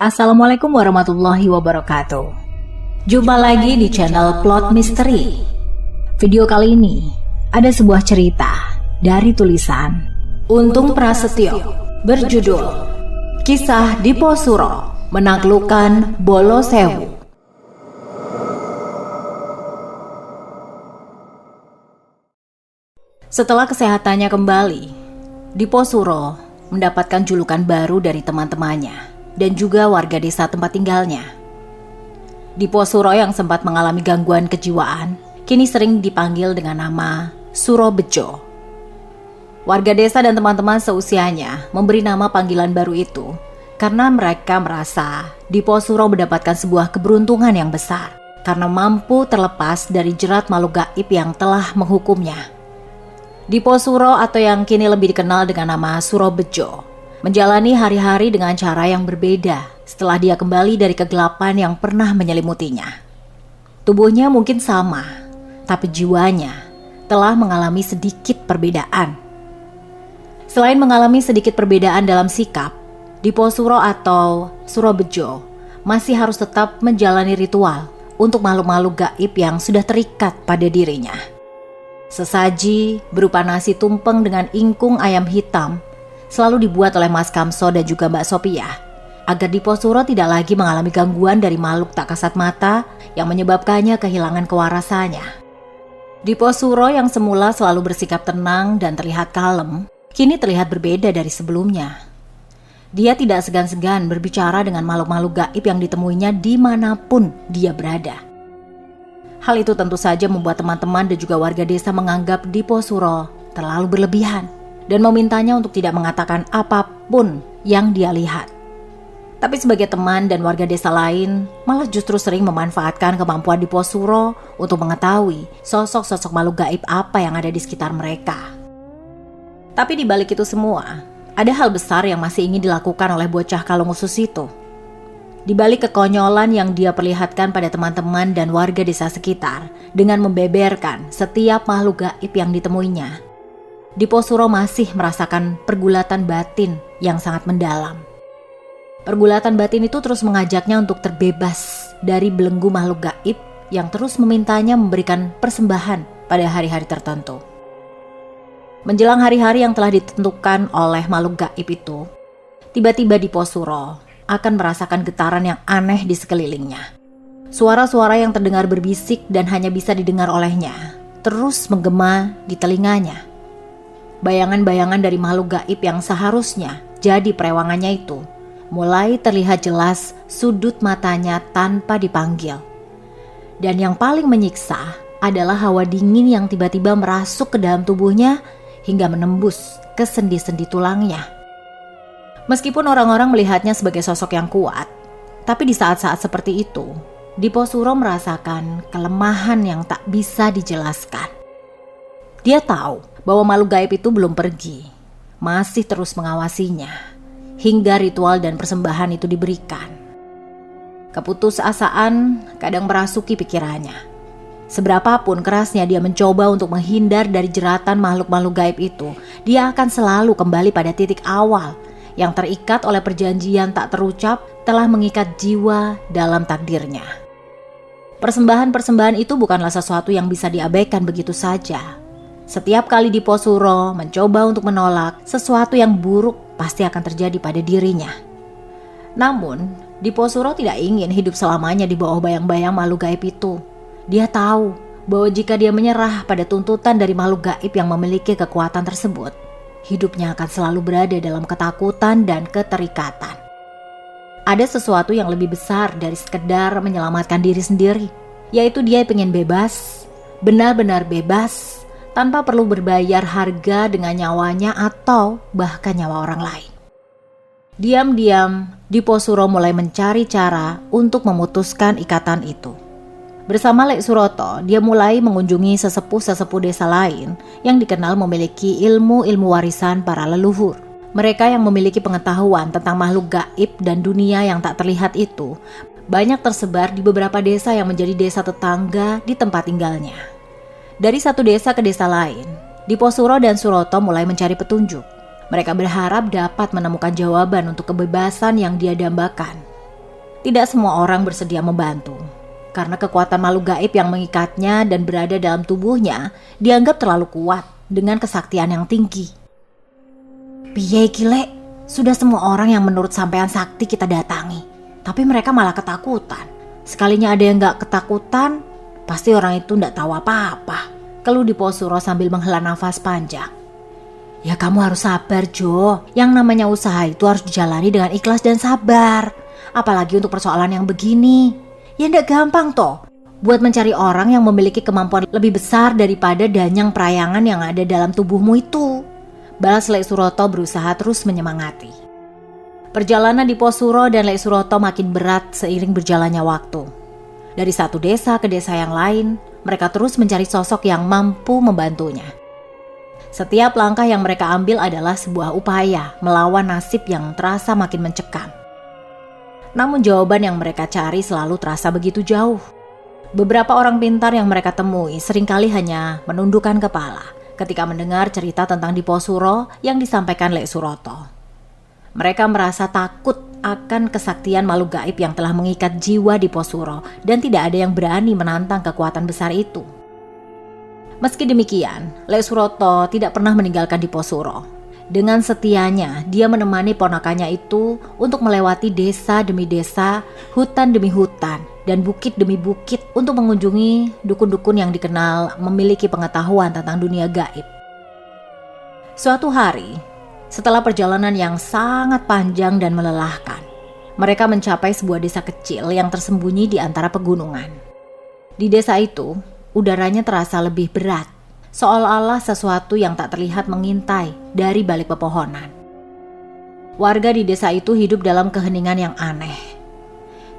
Assalamualaikum warahmatullahi wabarakatuh. Jumpa lagi di channel Plot Misteri. Video kali ini ada sebuah cerita dari tulisan Untung Prasetyo berjudul Kisah Diposuro Menaklukkan Bolo Sewu. Setelah kesehatannya kembali, Diposuro mendapatkan julukan baru dari teman-temannya dan juga warga desa tempat tinggalnya. Diposuro yang sempat mengalami gangguan kejiwaan, kini sering dipanggil dengan nama Surobejo. Warga desa dan teman-teman seusianya memberi nama panggilan baru itu karena mereka merasa Diposuro mendapatkan sebuah keberuntungan yang besar karena mampu terlepas dari jerat makhluk gaib yang telah menghukumnya. Diposuro atau yang kini lebih dikenal dengan nama Surobejo menjalani hari-hari dengan cara yang berbeda setelah dia kembali dari kegelapan yang pernah menyelimutinya. Tubuhnya mungkin sama, tapi jiwanya telah mengalami sedikit perbedaan. Selain mengalami sedikit perbedaan dalam sikap, Diposuro atau Surobejo masih harus tetap menjalani ritual untuk makhluk-makhluk gaib yang sudah terikat pada dirinya. Sesaji berupa nasi tumpeng dengan ingkung ayam hitam selalu dibuat oleh Mas Kamso dan juga Mbak Sophia agar Diposuro tidak lagi mengalami gangguan dari makhluk tak kasat mata yang menyebabkannya kehilangan kewarasannya. Diposuro yang semula selalu bersikap tenang dan terlihat kalem, kini terlihat berbeda dari sebelumnya. Dia tidak segan-segan berbicara dengan makhluk-makhluk gaib yang ditemuinya dimanapun dia berada. Hal itu tentu saja membuat teman-teman dan juga warga desa menganggap Diposuro terlalu berlebihan dan memintanya untuk tidak mengatakan apapun yang dia lihat. Tapi sebagai teman dan warga desa lain, malah justru sering memanfaatkan kemampuan Diposuro untuk mengetahui sosok-sosok makhluk gaib apa yang ada di sekitar mereka. Tapi di balik itu semua, ada hal besar yang masih ingin dilakukan oleh bocah kalung usus itu. Di balik kekonyolan yang dia perlihatkan pada teman-teman dan warga desa sekitar dengan membeberkan setiap makhluk gaib yang ditemuinya, Diposuro masih merasakan pergulatan batin yang sangat mendalam. Pergulatan batin itu terus mengajaknya untuk terbebas dari belenggu makhluk gaib yang terus memintanya memberikan persembahan pada hari-hari tertentu. Menjelang hari-hari yang telah ditentukan oleh makhluk gaib itu, tiba-tiba Diposuro akan merasakan getaran yang aneh di sekelilingnya. Suara-suara yang terdengar berbisik dan hanya bisa didengar olehnya terus menggema di telinganya. Bayangan-bayangan dari makhluk gaib yang seharusnya jadi perewangannya itu mulai terlihat jelas sudut matanya tanpa dipanggil. Dan yang paling menyiksa adalah hawa dingin yang tiba-tiba merasuk ke dalam tubuhnya hingga menembus ke sendi-sendi tulangnya. Meskipun orang-orang melihatnya sebagai sosok yang kuat, tapi di saat-saat seperti itu, Diposuro merasakan kelemahan yang tak bisa dijelaskan. Dia tahu bahwa makhluk gaib itu belum pergi, masih terus mengawasinya, hingga ritual dan persembahan itu diberikan. Keputusasaan kadang merasuki pikirannya. Seberapapun kerasnya dia mencoba untuk menghindar dari jeratan makhluk-makhluk gaib itu, dia akan selalu kembali pada titik awal yang terikat oleh perjanjian tak terucap telah mengikat jiwa dalam takdirnya. Persembahan-persembahan itu bukanlah sesuatu yang bisa diabaikan begitu saja. Setiap kali Diposuro mencoba untuk menolak, sesuatu yang buruk pasti akan terjadi pada dirinya. Namun, Diposuro tidak ingin hidup selamanya di bawah bayang-bayang makhluk gaib itu. Dia tahu bahwa jika dia menyerah pada tuntutan dari makhluk gaib yang memiliki kekuatan tersebut, hidupnya akan selalu berada dalam ketakutan dan keterikatan. Ada sesuatu yang lebih besar dari sekedar menyelamatkan diri sendiri, yaitu dia ingin bebas, benar-benar bebas, tanpa perlu berbayar harga dengan nyawanya atau bahkan nyawa orang lain. Diam-diam, Diposuro mulai mencari cara untuk memutuskan ikatan itu. Bersama Lek Suroto, dia mulai mengunjungi sesepuh-sesepuh desa lain yang dikenal memiliki ilmu-ilmu warisan para leluhur. Mereka yang memiliki pengetahuan tentang makhluk gaib dan dunia yang tak terlihat itu banyak tersebar di beberapa desa yang menjadi desa tetangga di tempat tinggalnya. Dari satu desa ke desa lain, Diposuro dan Suroto mulai mencari petunjuk. Mereka berharap dapat menemukan jawaban untuk kebebasan yang dia dambakan. Tidak semua orang bersedia membantu, karena kekuatan makhluk gaib yang mengikatnya dan berada dalam tubuhnya dianggap terlalu kuat dengan kesaktian yang tinggi. Piye Kile, sudah semua orang yang menurut sampean sakti kita datangi, tapi mereka malah ketakutan. Sekalinya ada yang gak ketakutan, pasti orang itu gak tahu apa-apa. Keluh Diposuro sambil menghela nafas panjang. Ya kamu harus sabar Jo, yang namanya usaha itu harus dijalani dengan ikhlas dan sabar. Apalagi untuk persoalan yang begini. Ya ndak gampang toh, buat mencari orang yang memiliki kemampuan lebih besar daripada danyang perayangan yang ada dalam tubuhmu itu. Balas Lek Suroto berusaha terus menyemangati. Perjalanan Diposuro dan Lek Suroto makin berat seiring berjalannya waktu. Dari satu desa ke desa yang lain, mereka terus mencari sosok yang mampu membantunya. Setiap langkah yang mereka ambil adalah sebuah upaya melawan nasib yang terasa makin mencekam. Namun jawaban yang mereka cari selalu terasa begitu jauh. Beberapa orang pintar yang mereka temui seringkali hanya menundukkan kepala ketika mendengar cerita tentang Diposuro yang disampaikan Lek Suroto. Mereka merasa takut akan kesaktian makhluk gaib yang telah mengikat jiwa Diposuro dan tidak ada yang berani menantang kekuatan besar itu. Meski demikian, Lek Suroto tidak pernah meninggalkan Diposuro. Dengan setianya, dia menemani ponakannya itu untuk melewati desa demi desa, hutan demi hutan, dan bukit demi bukit untuk mengunjungi dukun-dukun yang dikenal memiliki pengetahuan tentang dunia gaib. Suatu hari, setelah perjalanan yang sangat panjang dan melelahkan, mereka mencapai sebuah desa kecil yang tersembunyi di antara pegunungan. Di desa itu, udaranya terasa lebih berat, seolah-olah sesuatu yang tak terlihat mengintai dari balik pepohonan. Warga di desa itu hidup dalam keheningan yang aneh,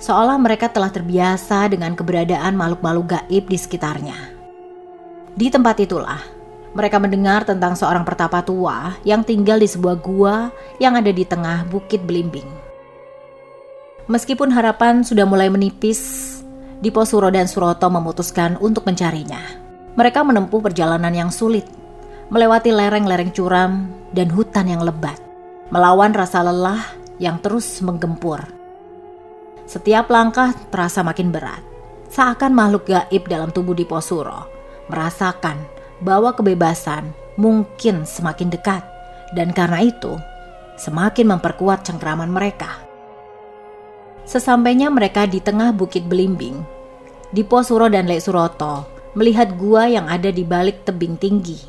seolah mereka telah terbiasa dengan keberadaan makhluk-makhluk gaib di sekitarnya. Di tempat itulah, mereka mendengar tentang seorang pertapa tua yang tinggal di sebuah gua yang ada di tengah bukit belimbing. Meskipun harapan sudah mulai menipis, Diposuro dan Suroto memutuskan untuk mencarinya. Mereka menempuh perjalanan yang sulit, melewati lereng-lereng curam dan hutan yang lebat, melawan rasa lelah yang terus menggempur. Setiap langkah terasa makin berat, seakan makhluk gaib dalam tubuh Diposuro merasakan bahwa kebebasan mungkin semakin dekat, dan karena itu semakin memperkuat cengkraman mereka. Sesampainya mereka di tengah bukit belimbing, Diposuro dan Lek Suroto melihat gua yang ada di balik tebing tinggi.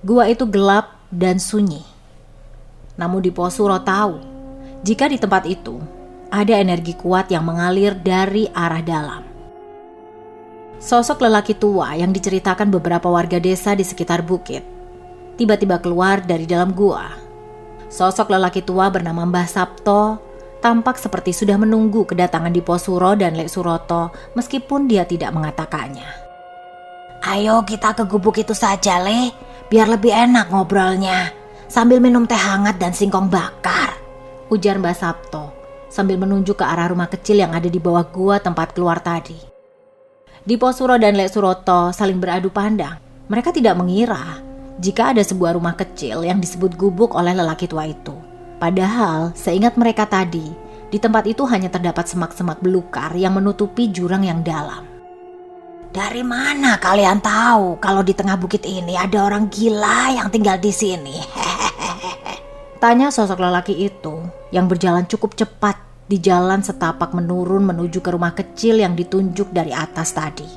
Gua itu gelap dan sunyi. Namun Diposuro tahu, jika di tempat itu ada energi kuat yang mengalir dari arah dalam. Sosok lelaki tua yang diceritakan beberapa warga desa di sekitar bukit tiba-tiba keluar dari dalam gua. Sosok lelaki tua bernama Mbah Sabto tampak seperti sudah menunggu kedatangan Diposuro dan Lek Suroto meskipun dia tidak mengatakannya. Ayo kita ke gubuk itu saja, Le, biar lebih enak ngobrolnya, sambil minum teh hangat dan singkong bakar, ujar Mbah Sabto sambil menunjuk ke arah rumah kecil yang ada di bawah gua tempat keluar tadi. Diposuro dan Lek Suroto saling beradu pandang. Mereka tidak mengira jika ada sebuah rumah kecil yang disebut gubuk oleh lelaki tua itu. Padahal seingat mereka tadi, di tempat itu hanya terdapat semak-semak belukar yang menutupi jurang yang dalam. Dari mana kalian tahu kalau di tengah bukit ini ada orang gila yang tinggal di sini? Tanya sosok lelaki itu yang berjalan cukup cepat di jalan setapak menurun menuju ke rumah kecil yang ditunjuk dari atas tadi.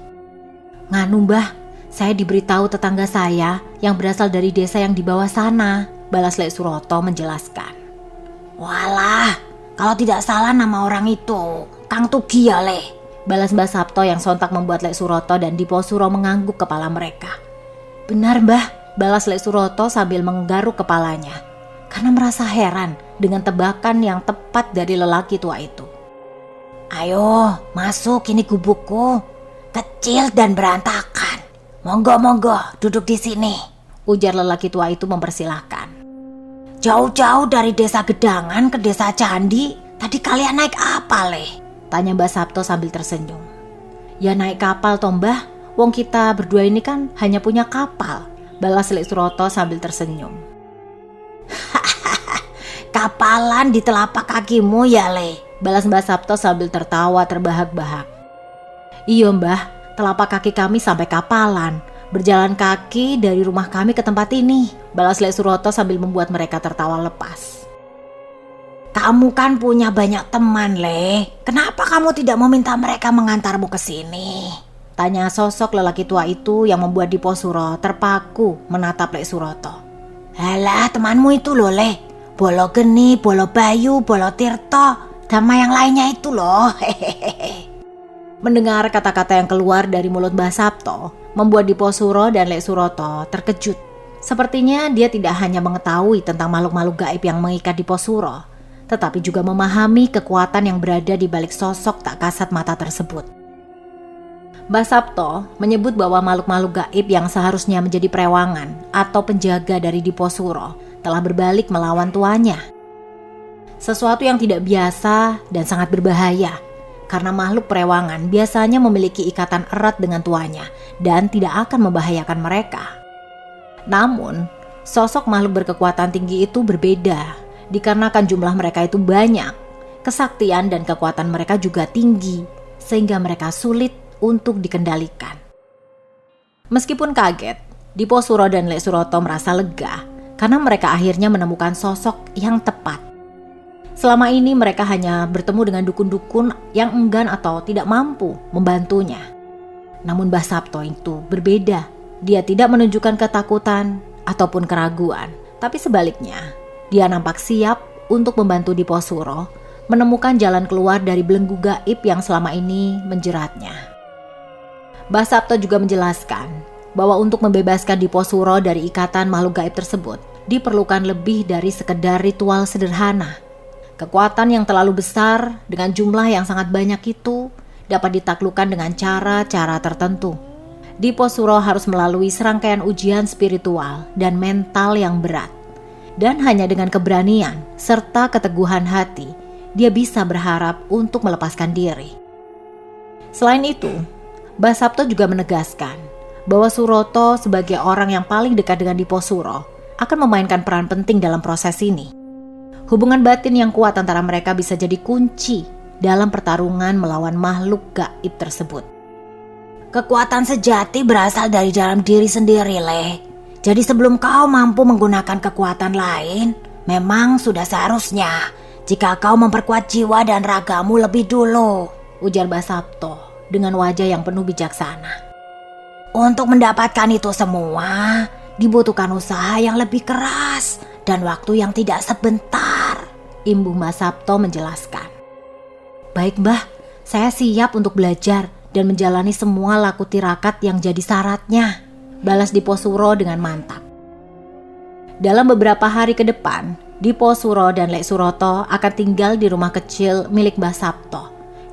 Nganu Mbah, saya diberitahu tetangga saya yang berasal dari desa yang di bawah sana, balas Lek Suroto menjelaskan. Walah, kalau tidak salah nama orang itu Kang Tugi ya, Le, balas Mbah Sabto yang sontak membuat Lek Suroto dan Diposuro mengangguk kepala mereka. Benar Mbah, balas Lek Suroto sambil menggaruk kepalanya karena merasa heran dengan tebakan yang tepat dari lelaki tua itu. Ayo masuk, ini gubukku, kecil dan berantakan. Monggo duduk di sini, ujar lelaki tua itu mempersilahkan. Jauh-jauh dari desa Gedangan ke desa Candi, tadi kalian naik apa, Le? Tanya Mbah Sabto sambil tersenyum. Ya naik kapal toh Mbah, wong kita berdua ini kan hanya punya kapal, balas Lek Suroto sambil tersenyum. Kapalan di telapak kakimu ya, Le, balas Mbah Sabto sambil tertawa terbahak-bahak. Iya mbah, telapak kaki kami sampai kapalan. Berjalan kaki dari rumah kami ke tempat ini, balas Lek Suroto sambil membuat mereka tertawa lepas. Kamu kan punya banyak teman, Le. Kenapa kamu tidak meminta mereka mengantarmu ke sini? Tanya sosok lelaki tua itu yang membuat Diposuro terpaku menatap Lek Suroto. Halah, temanmu itu loh, Le. Bolo Geni, Bolo Bayu, Bolo Tirto, sama yang lainnya itu loh. Mendengar kata-kata yang keluar dari mulut Mbah Sabto, membuat Diposuro dan Lek Suroto terkejut. Sepertinya dia tidak hanya mengetahui tentang makhluk-makhluk gaib yang mengikat Diposuro, tetapi juga memahami kekuatan yang berada di balik sosok tak kasat mata tersebut. Mbah Sabto menyebut bahwa makhluk-makhluk gaib yang seharusnya menjadi perewangan atau penjaga dari Diposuro telah berbalik melawan tuannya. Sesuatu yang tidak biasa dan sangat berbahaya, karena makhluk perewangan biasanya memiliki ikatan erat dengan tuannya dan tidak akan membahayakan mereka. Namun, sosok makhluk berkekuatan tinggi itu berbeda, dikarenakan jumlah mereka itu banyak. Kesaktian dan kekuatan mereka juga tinggi, sehingga mereka sulit untuk dikendalikan. Meskipun kaget, Diposuro dan Lek Suroto merasa lega, karena mereka akhirnya menemukan sosok yang tepat. Selama ini mereka hanya bertemu dengan dukun-dukun yang enggan atau tidak mampu membantunya. Namun Mbah Sabto itu berbeda. Dia tidak menunjukkan ketakutan ataupun keraguan, tapi sebaliknya, dia nampak siap untuk membantu Diposuro menemukan jalan keluar dari belenggu gaib yang selama ini menjeratnya. Mbah Sabto juga menjelaskan bahwa untuk membebaskan Diposuro dari ikatan makhluk gaib tersebut diperlukan lebih dari sekedar ritual sederhana. Kekuatan yang terlalu besar dengan jumlah yang sangat banyak itu dapat ditaklukkan dengan cara-cara tertentu. Diposuro harus melalui serangkaian ujian spiritual dan mental yang berat. Dan hanya dengan keberanian serta keteguhan hati, dia bisa berharap untuk melepaskan diri. Selain itu, Mbah Sabto juga menegaskan bahwa Suroto sebagai orang yang paling dekat dengan Diposuro akan memainkan peran penting dalam proses ini. Hubungan batin yang kuat antara mereka bisa jadi kunci dalam pertarungan melawan makhluk gaib tersebut. Kekuatan sejati berasal dari dalam diri sendiri, Le. Jadi sebelum kau mampu menggunakan kekuatan lain, memang sudah seharusnya jika kau memperkuat jiwa dan ragamu lebih dulu, ujar Mbah Sabto dengan wajah yang penuh bijaksana. Untuk mendapatkan itu semua, dibutuhkan usaha yang lebih keras dan waktu yang tidak sebentar, imbuh Mbah Sabto menjelaskan. Baik Mbah, saya siap untuk belajar dan menjalani semua laku tirakat yang jadi syaratnya, balas Diposuro dengan mantap. Dalam beberapa hari ke depan, Diposuro dan Lek Suroto akan tinggal di rumah kecil milik Mbah Sabto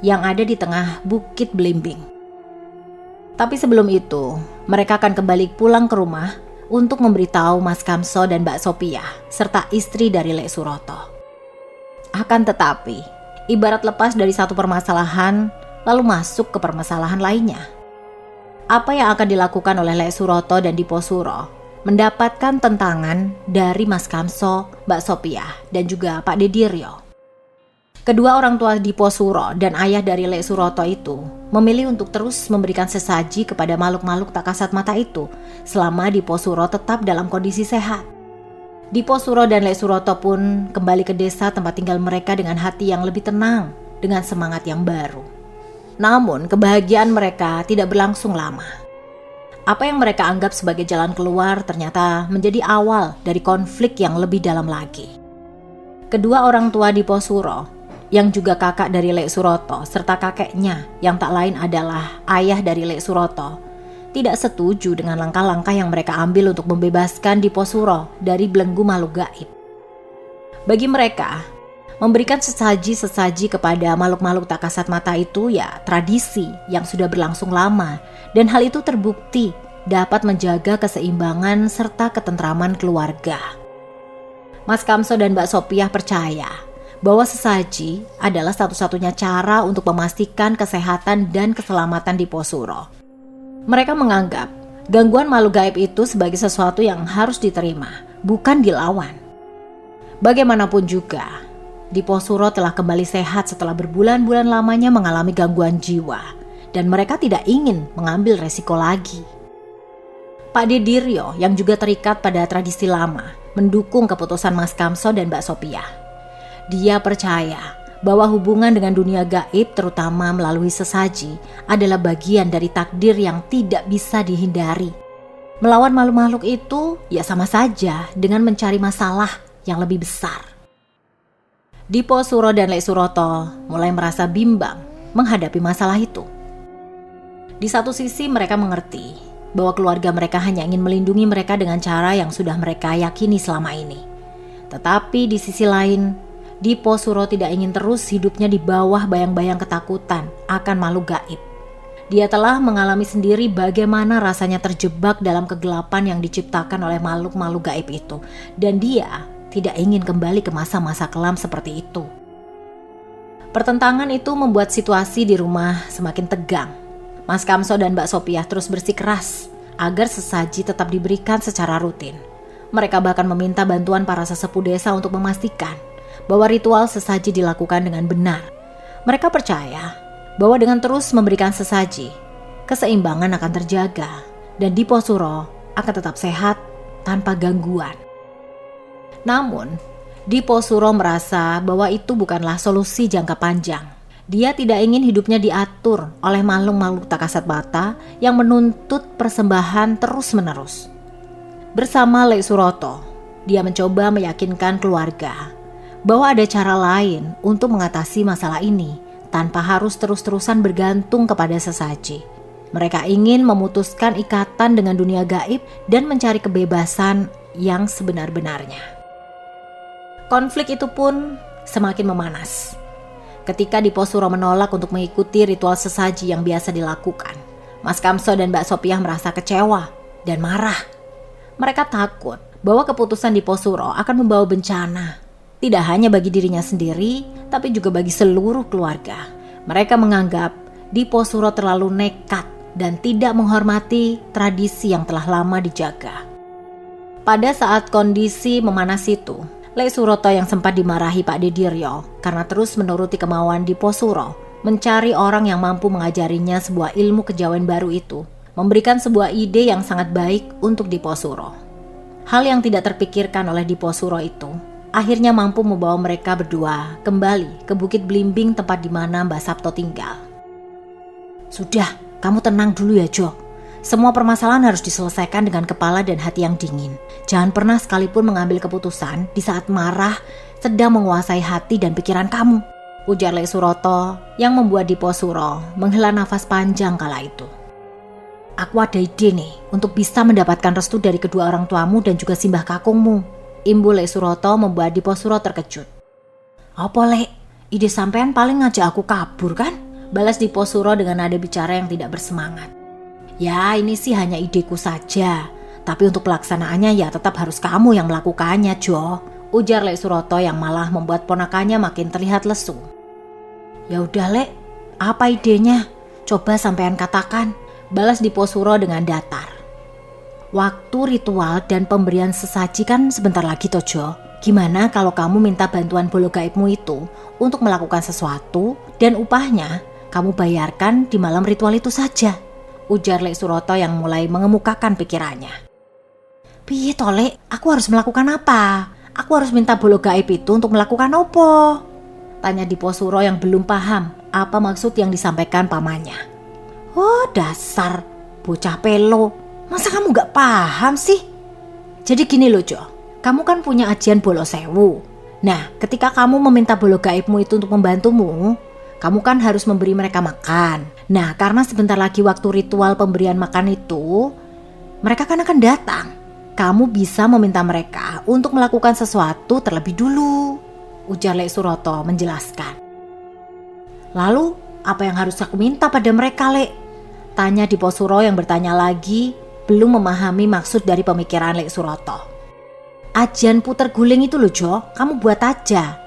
yang ada di tengah Bukit Belimbing. Tapi sebelum itu, mereka akan kembali pulang ke rumah untuk memberitahu Mas Kamso dan Mbak Sopiah serta istri dari Lek Suroto. Akan tetapi, ibarat lepas dari satu permasalahan lalu masuk ke permasalahan lainnya. Apa yang akan dilakukan oleh Lek Suroto dan Diposuro mendapatkan tentangan dari Mas Kamso, Mbak Sopiah, dan juga Pak Dedirio. Kedua orang tua Diposuro dan ayah dari Lek Suroto itu memilih untuk terus memberikan sesaji kepada makhluk-makhluk tak kasat mata itu selama Diposuro tetap dalam kondisi sehat. Diposuro dan Lek Suroto pun kembali ke desa tempat tinggal mereka dengan hati yang lebih tenang, dengan semangat yang baru. Namun kebahagiaan mereka tidak berlangsung lama. Apa yang mereka anggap sebagai jalan keluar ternyata menjadi awal dari konflik yang lebih dalam lagi. Kedua orang tua Diposuro, yang juga kakak dari Lek Suroto, serta kakeknya yang tak lain adalah ayah dari Lek Suroto, tidak setuju dengan langkah-langkah yang mereka ambil untuk membebaskan Diposuro dari belenggu makhluk gaib. Bagi mereka, memberikan sesaji-sesaji kepada makhluk-makhluk tak kasat mata itu ya tradisi yang sudah berlangsung lama, dan hal itu terbukti dapat menjaga keseimbangan serta ketentraman keluarga. Mas Kamso dan Mbak Sopiah percaya bahwa sesaji adalah satu-satunya cara untuk memastikan kesehatan dan keselamatan Diposuro. Mereka menganggap gangguan makhluk gaib itu sebagai sesuatu yang harus diterima, bukan dilawan. Bagaimanapun juga, Diposuro telah kembali sehat setelah berbulan-bulan lamanya mengalami gangguan jiwa, dan mereka tidak ingin mengambil resiko lagi. Pak Dediryo yang juga terikat pada tradisi lama mendukung keputusan Mas Kamso dan Mbak Sopiah. Dia percaya bahwa hubungan dengan dunia gaib terutama melalui sesaji adalah bagian dari takdir yang tidak bisa dihindari. Melawan makhluk-makhluk itu ya sama saja dengan mencari masalah yang lebih besar. Diposuro dan Lek Suroto mulai merasa bimbang menghadapi masalah itu. Di satu sisi mereka mengerti bahwa keluarga mereka hanya ingin melindungi mereka dengan cara yang sudah mereka yakini selama ini. Tetapi di sisi lain, Diposuro tidak ingin terus hidupnya di bawah bayang-bayang ketakutan akan makhluk gaib. Dia telah mengalami sendiri bagaimana rasanya terjebak dalam kegelapan yang diciptakan oleh makhluk-makhluk gaib itu. Dan dia tidak ingin kembali ke masa-masa kelam seperti itu. Pertentangan itu membuat situasi di rumah semakin tegang. Mas Kamso dan Mbak Sopiah terus bersikeras agar sesaji tetap diberikan secara rutin. Mereka bahkan meminta bantuan para sesepuh desa untuk memastikan bahwa ritual sesaji dilakukan dengan benar. Mereka percaya bahwa dengan terus memberikan sesaji, keseimbangan akan terjaga dan Diposuro akan tetap sehat tanpa gangguan. Namun, Diposuro merasa bahwa itu bukanlah solusi jangka panjang. Dia tidak ingin hidupnya diatur oleh makhluk-makhluk tak kasat mata yang menuntut persembahan terus-menerus. Bersama Lek Suroto, dia mencoba meyakinkan keluarga bahwa ada cara lain untuk mengatasi masalah ini tanpa harus terus-terusan bergantung kepada sesaji. Mereka ingin memutuskan ikatan dengan dunia gaib dan mencari kebebasan yang sebenar-benarnya. Konflik itu pun semakin memanas. Ketika Diposuro menolak untuk mengikuti ritual sesaji yang biasa dilakukan, Mas Kamso dan Mbak Sopiah merasa kecewa dan marah. Mereka takut bahwa keputusan Diposuro akan membawa bencana, tidak hanya bagi dirinya sendiri, tapi juga bagi seluruh keluarga. Mereka menganggap Diposuro terlalu nekat dan tidak menghormati tradisi yang telah lama dijaga. Pada saat kondisi memanas itu, Lek Suroto yang sempat dimarahi Pak Dediryo karena terus menuruti kemauan Diposuro mencari orang yang mampu mengajarinya sebuah ilmu kejawen baru itu, memberikan sebuah ide yang sangat baik untuk Diposuro. Hal yang tidak terpikirkan oleh Diposuro itu akhirnya mampu membawa mereka berdua kembali ke Bukit Belimbing tempat di mana Mbah Sabto tinggal. Sudah, kamu tenang dulu ya Jo. Semua permasalahan harus diselesaikan dengan kepala dan hati yang dingin. Jangan pernah sekalipun mengambil keputusan di saat marah sedang menguasai hati dan pikiran kamu, ujar Lek Suroto yang membuat Diposuro menghela nafas panjang kala itu. Aku ada ide nih untuk bisa mendapatkan restu dari kedua orang tuamu dan juga simbah kakungmu. Imbul Lek Suroto membuat Diposuro terkejut. Apa Lek? Ide sampean paling ngajak aku kabur kan? Balas Diposuro dengan nada bicara yang tidak bersemangat. Ya ini sih hanya ideku saja, tapi untuk pelaksanaannya ya tetap harus kamu yang melakukannya Jo, ujar Lek Suroto yang malah membuat ponakannya makin terlihat lesu. Ya udah Lek, apa idenya? Coba sampean katakan, balas Diposuro dengan datar. Waktu ritual dan pemberian sesaji kan sebentar lagi toh Jo. Gimana kalau kamu minta bantuan bolo gaibmu itu untuk melakukan sesuatu dan upahnya kamu bayarkan di malam ritual itu saja, ujar Lek Suroto yang mulai mengemukakan pikirannya. Piye toh Lek, aku harus melakukan apa? Aku harus minta bolo gaib itu untuk melakukan apa? Tanya Diposuro yang belum paham apa maksud yang disampaikan pamannya. Oh dasar bocah pelo, masa kamu gak paham sih? Jadi gini loh Jo, kamu kan punya ajian bolo sewu. Nah ketika kamu meminta bolo gaibmu itu untuk membantumu, kamu kan harus memberi mereka makan. Nah karena sebentar lagi waktu ritual pemberian makan itu, mereka kan akan datang. Kamu bisa meminta mereka untuk melakukan sesuatu terlebih dulu, ujar Lek Suroto menjelaskan. Lalu apa yang harus aku minta pada mereka Lek? Tanya Diposuro yang bertanya lagi, belum memahami maksud dari pemikiran Lek Suroto. Ajian puter guling itu loh Jo, kamu buat aja.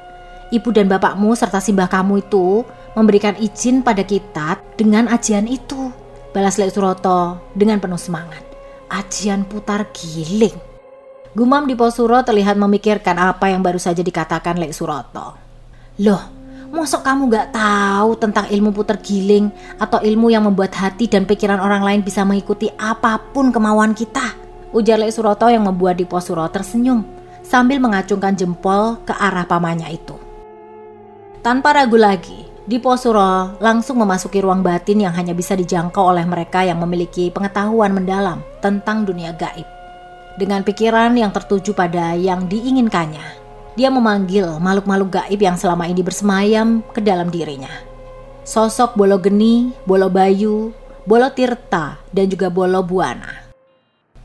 Ibu dan bapakmu serta simbah kamu itu memberikan izin pada kita dengan ajian itu, balas Lek Suroto dengan penuh semangat. Ajian putar giling. Gumam Diposuro terlihat memikirkan apa yang baru saja dikatakan Lek Suroto. Loh, mosok kamu gak tahu tentang ilmu puter giling atau ilmu yang membuat hati dan pikiran orang lain bisa mengikuti apapun kemauan kita? Ujar Lek Suroto yang membuat Diposuro tersenyum sambil mengacungkan jempol ke arah pamannya itu. Tanpa ragu lagi, Diposuro langsung memasuki ruang batin yang hanya bisa dijangkau oleh mereka yang memiliki pengetahuan mendalam tentang dunia gaib. Dengan pikiran yang tertuju pada yang diinginkannya, dia memanggil makhluk-makhluk gaib yang selama ini bersemayam ke dalam dirinya. Sosok Bolo Geni, Bolo Bayu, Bolo Tirta, dan juga Bolo Buana.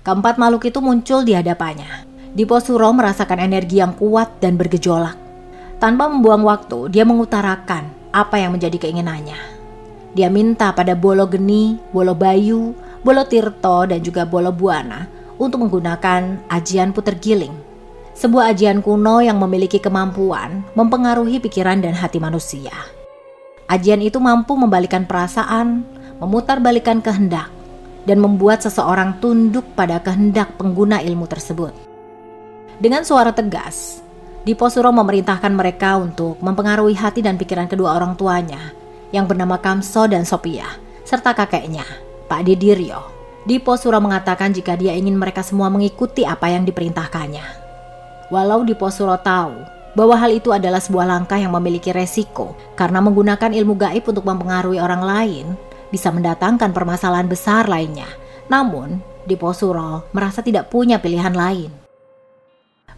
Keempat makhluk itu muncul di hadapannya. Diposuro merasakan energi yang kuat dan bergejolak. Tanpa membuang waktu, dia mengutarakan apa yang menjadi keinginannya. Dia minta pada Bolo Geni, Bolo Bayu, Bolo Tirto, dan juga Bolo Buana untuk menggunakan ajian puter giling. Sebuah ajian kuno yang memiliki kemampuan mempengaruhi pikiran dan hati manusia. Ajian itu mampu membalikan perasaan, memutarbalikkan kehendak, dan membuat seseorang tunduk pada kehendak pengguna ilmu tersebut. Dengan suara tegas, Diposuro memerintahkan mereka untuk mempengaruhi hati dan pikiran kedua orang tuanya yang bernama Kamso dan Sophia, serta kakeknya, Pak Didiryo. Diposuro mengatakan jika dia ingin mereka semua mengikuti apa yang diperintahkannya. Walau Diposuro tahu bahwa hal itu adalah sebuah langkah yang memiliki resiko karena menggunakan ilmu gaib untuk mempengaruhi orang lain bisa mendatangkan permasalahan besar lainnya. Namun, Diposuro merasa tidak punya pilihan lain.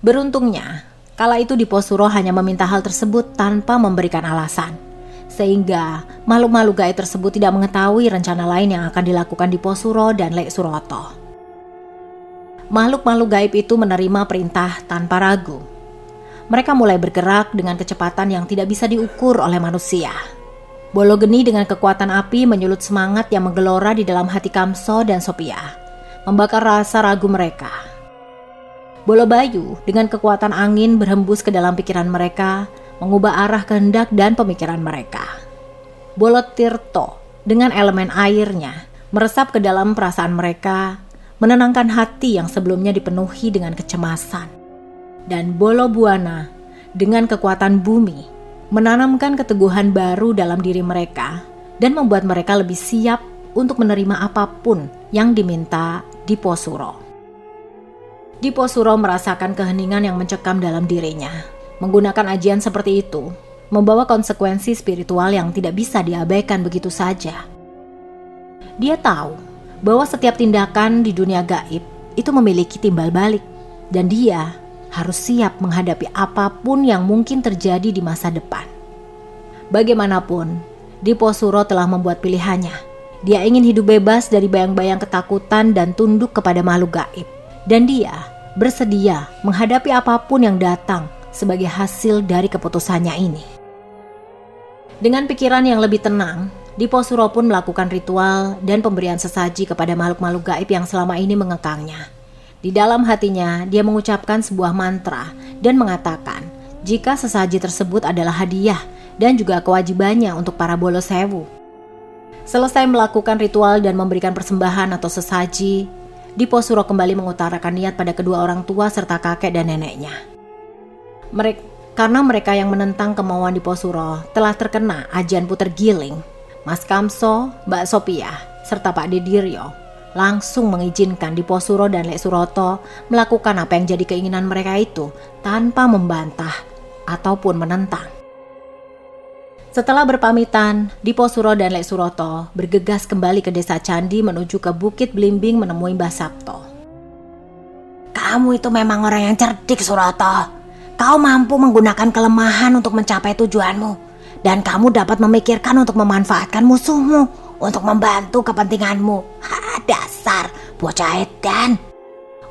Beruntungnya, kala itu Diposuro hanya meminta hal tersebut tanpa memberikan alasan, sehingga makhluk-makhluk gaib tersebut tidak mengetahui rencana lain yang akan dilakukan Diposuro dan Lek Suroto. Makhluk-makhluk gaib itu menerima perintah tanpa ragu. Mereka mulai bergerak dengan kecepatan yang tidak bisa diukur oleh manusia. Bolo Geni dengan kekuatan api menyulut semangat yang menggelora di dalam hati Kamso dan Sophia, membakar rasa ragu mereka. Bolo Bayu dengan kekuatan angin berhembus ke dalam pikiran mereka, mengubah arah kehendak dan pemikiran mereka. Bolo Tirto dengan elemen airnya meresap ke dalam perasaan mereka, menenangkan hati yang sebelumnya dipenuhi dengan kecemasan. Dan Bolo Buana dengan kekuatan bumi menanamkan keteguhan baru dalam diri mereka dan membuat mereka lebih siap untuk menerima apapun yang diminta Diposuro. Diposuro merasakan keheningan yang mencekam dalam dirinya. Menggunakan ajian seperti itu membawa konsekuensi spiritual yang tidak bisa diabaikan begitu saja. Dia tahu bahwa setiap tindakan di dunia gaib itu memiliki timbal balik, dan dia harus siap menghadapi apapun yang mungkin terjadi di masa depan. Bagaimanapun, Diposuro telah membuat pilihannya. Dia ingin hidup bebas dari bayang-bayang ketakutan dan tunduk kepada makhluk gaib. Dan dia bersedia menghadapi apapun yang datang sebagai hasil dari keputusannya ini. Dengan pikiran yang lebih tenang, Diposuro pun melakukan ritual dan pemberian sesaji kepada makhluk-makhluk gaib yang selama ini mengekangnya. Di dalam hatinya, dia mengucapkan sebuah mantra dan mengatakan jika sesaji tersebut adalah hadiah dan juga kewajibannya untuk para Bolo Sewu. Selesai melakukan ritual dan memberikan persembahan atau sesaji, Diposuro kembali mengutarakan niat pada kedua orang tua serta kakek dan neneknya. Karena mereka yang menentang kemauan Diposuro telah terkena ajian puter giling, Mas Kamso, Mbak Sophia, serta Pak Didiryo langsung mengizinkan Diposuro dan Lek Suroto melakukan apa yang jadi keinginan mereka itu tanpa membantah ataupun menentang. Setelah berpamitan, Diposuro dan Lek Suroto bergegas kembali ke desa Candi menuju ke Bukit Blimbing menemui Mbah Sabto. Kamu itu memang orang yang cerdik, Suroto. Kau mampu menggunakan kelemahan untuk mencapai tujuanmu, dan kamu dapat memikirkan untuk memanfaatkan musuhmu untuk membantu kepentinganmu. Dasar bocah edan,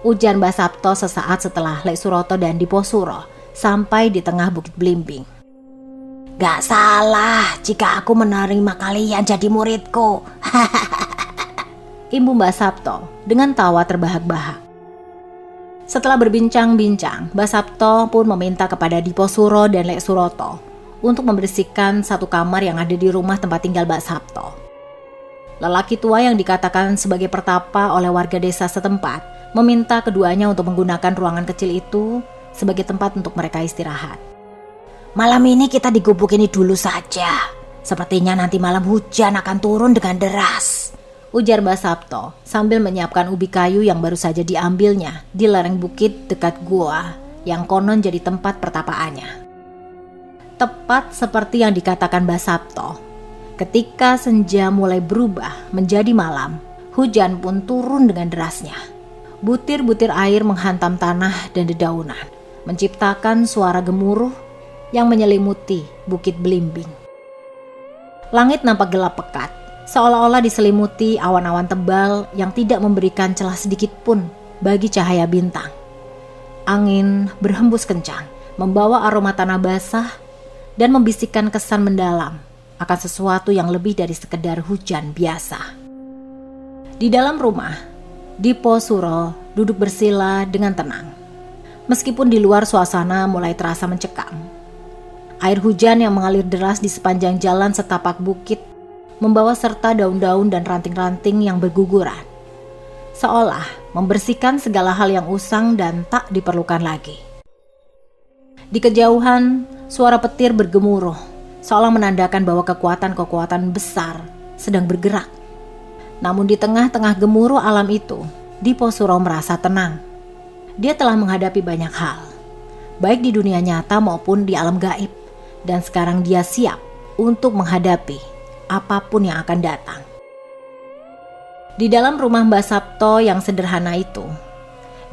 ujar Mbah Sabto sesaat setelah Lek Suroto dan Diposuro sampai di tengah Bukit Blimbing. Gak salah jika aku menerima kalian jadi muridku. Imbu Mbah Sabto dengan tawa terbahak-bahak. Setelah berbincang-bincang, Mbah Sabto pun meminta kepada Diposuro dan Lek Suroto untuk membersihkan satu kamar yang ada di rumah tempat tinggal Mbah Sabto. Lelaki tua yang dikatakan sebagai pertapa oleh warga desa setempat meminta keduanya untuk menggunakan ruangan kecil itu sebagai tempat untuk mereka istirahat. Malam ini kita di gubuk ini dulu saja. Sepertinya nanti malam hujan akan turun dengan deras, ujar Mbah Sabto sambil menyiapkan ubi kayu yang baru saja diambilnya di lereng bukit dekat gua yang konon jadi tempat pertapaannya. Tepat seperti yang dikatakan Mbah Sabto, ketika senja mulai berubah menjadi malam, hujan pun turun dengan derasnya. Butir-butir air menghantam tanah dan dedaunan, menciptakan suara gemuruh yang menyelimuti Bukit Belimbing. Langit nampak gelap pekat, seolah-olah diselimuti awan-awan tebal yang tidak memberikan celah sedikit pun bagi cahaya bintang. Angin berhembus kencang, membawa aroma tanah basah dan membisikkan kesan mendalam akan sesuatu yang lebih dari sekedar hujan biasa. Di dalam rumah, Dipo Suro duduk bersila dengan tenang. Meskipun di luar suasana mulai terasa mencekam. Air hujan yang mengalir deras di sepanjang jalan setapak bukit membawa serta daun-daun dan ranting-ranting yang berguguran. Seolah membersihkan segala hal yang usang dan tak diperlukan lagi. Di kejauhan, suara petir bergemuruh, seolah menandakan bahwa kekuatan-kekuatan besar sedang bergerak. Namun di tengah-tengah gemuruh alam itu, Dipo Suro merasa tenang. Dia telah menghadapi banyak hal, baik di dunia nyata maupun di alam gaib, dan sekarang dia siap untuk menghadapi apapun yang akan datang. Di dalam rumah Mbah Sabto yang sederhana itu,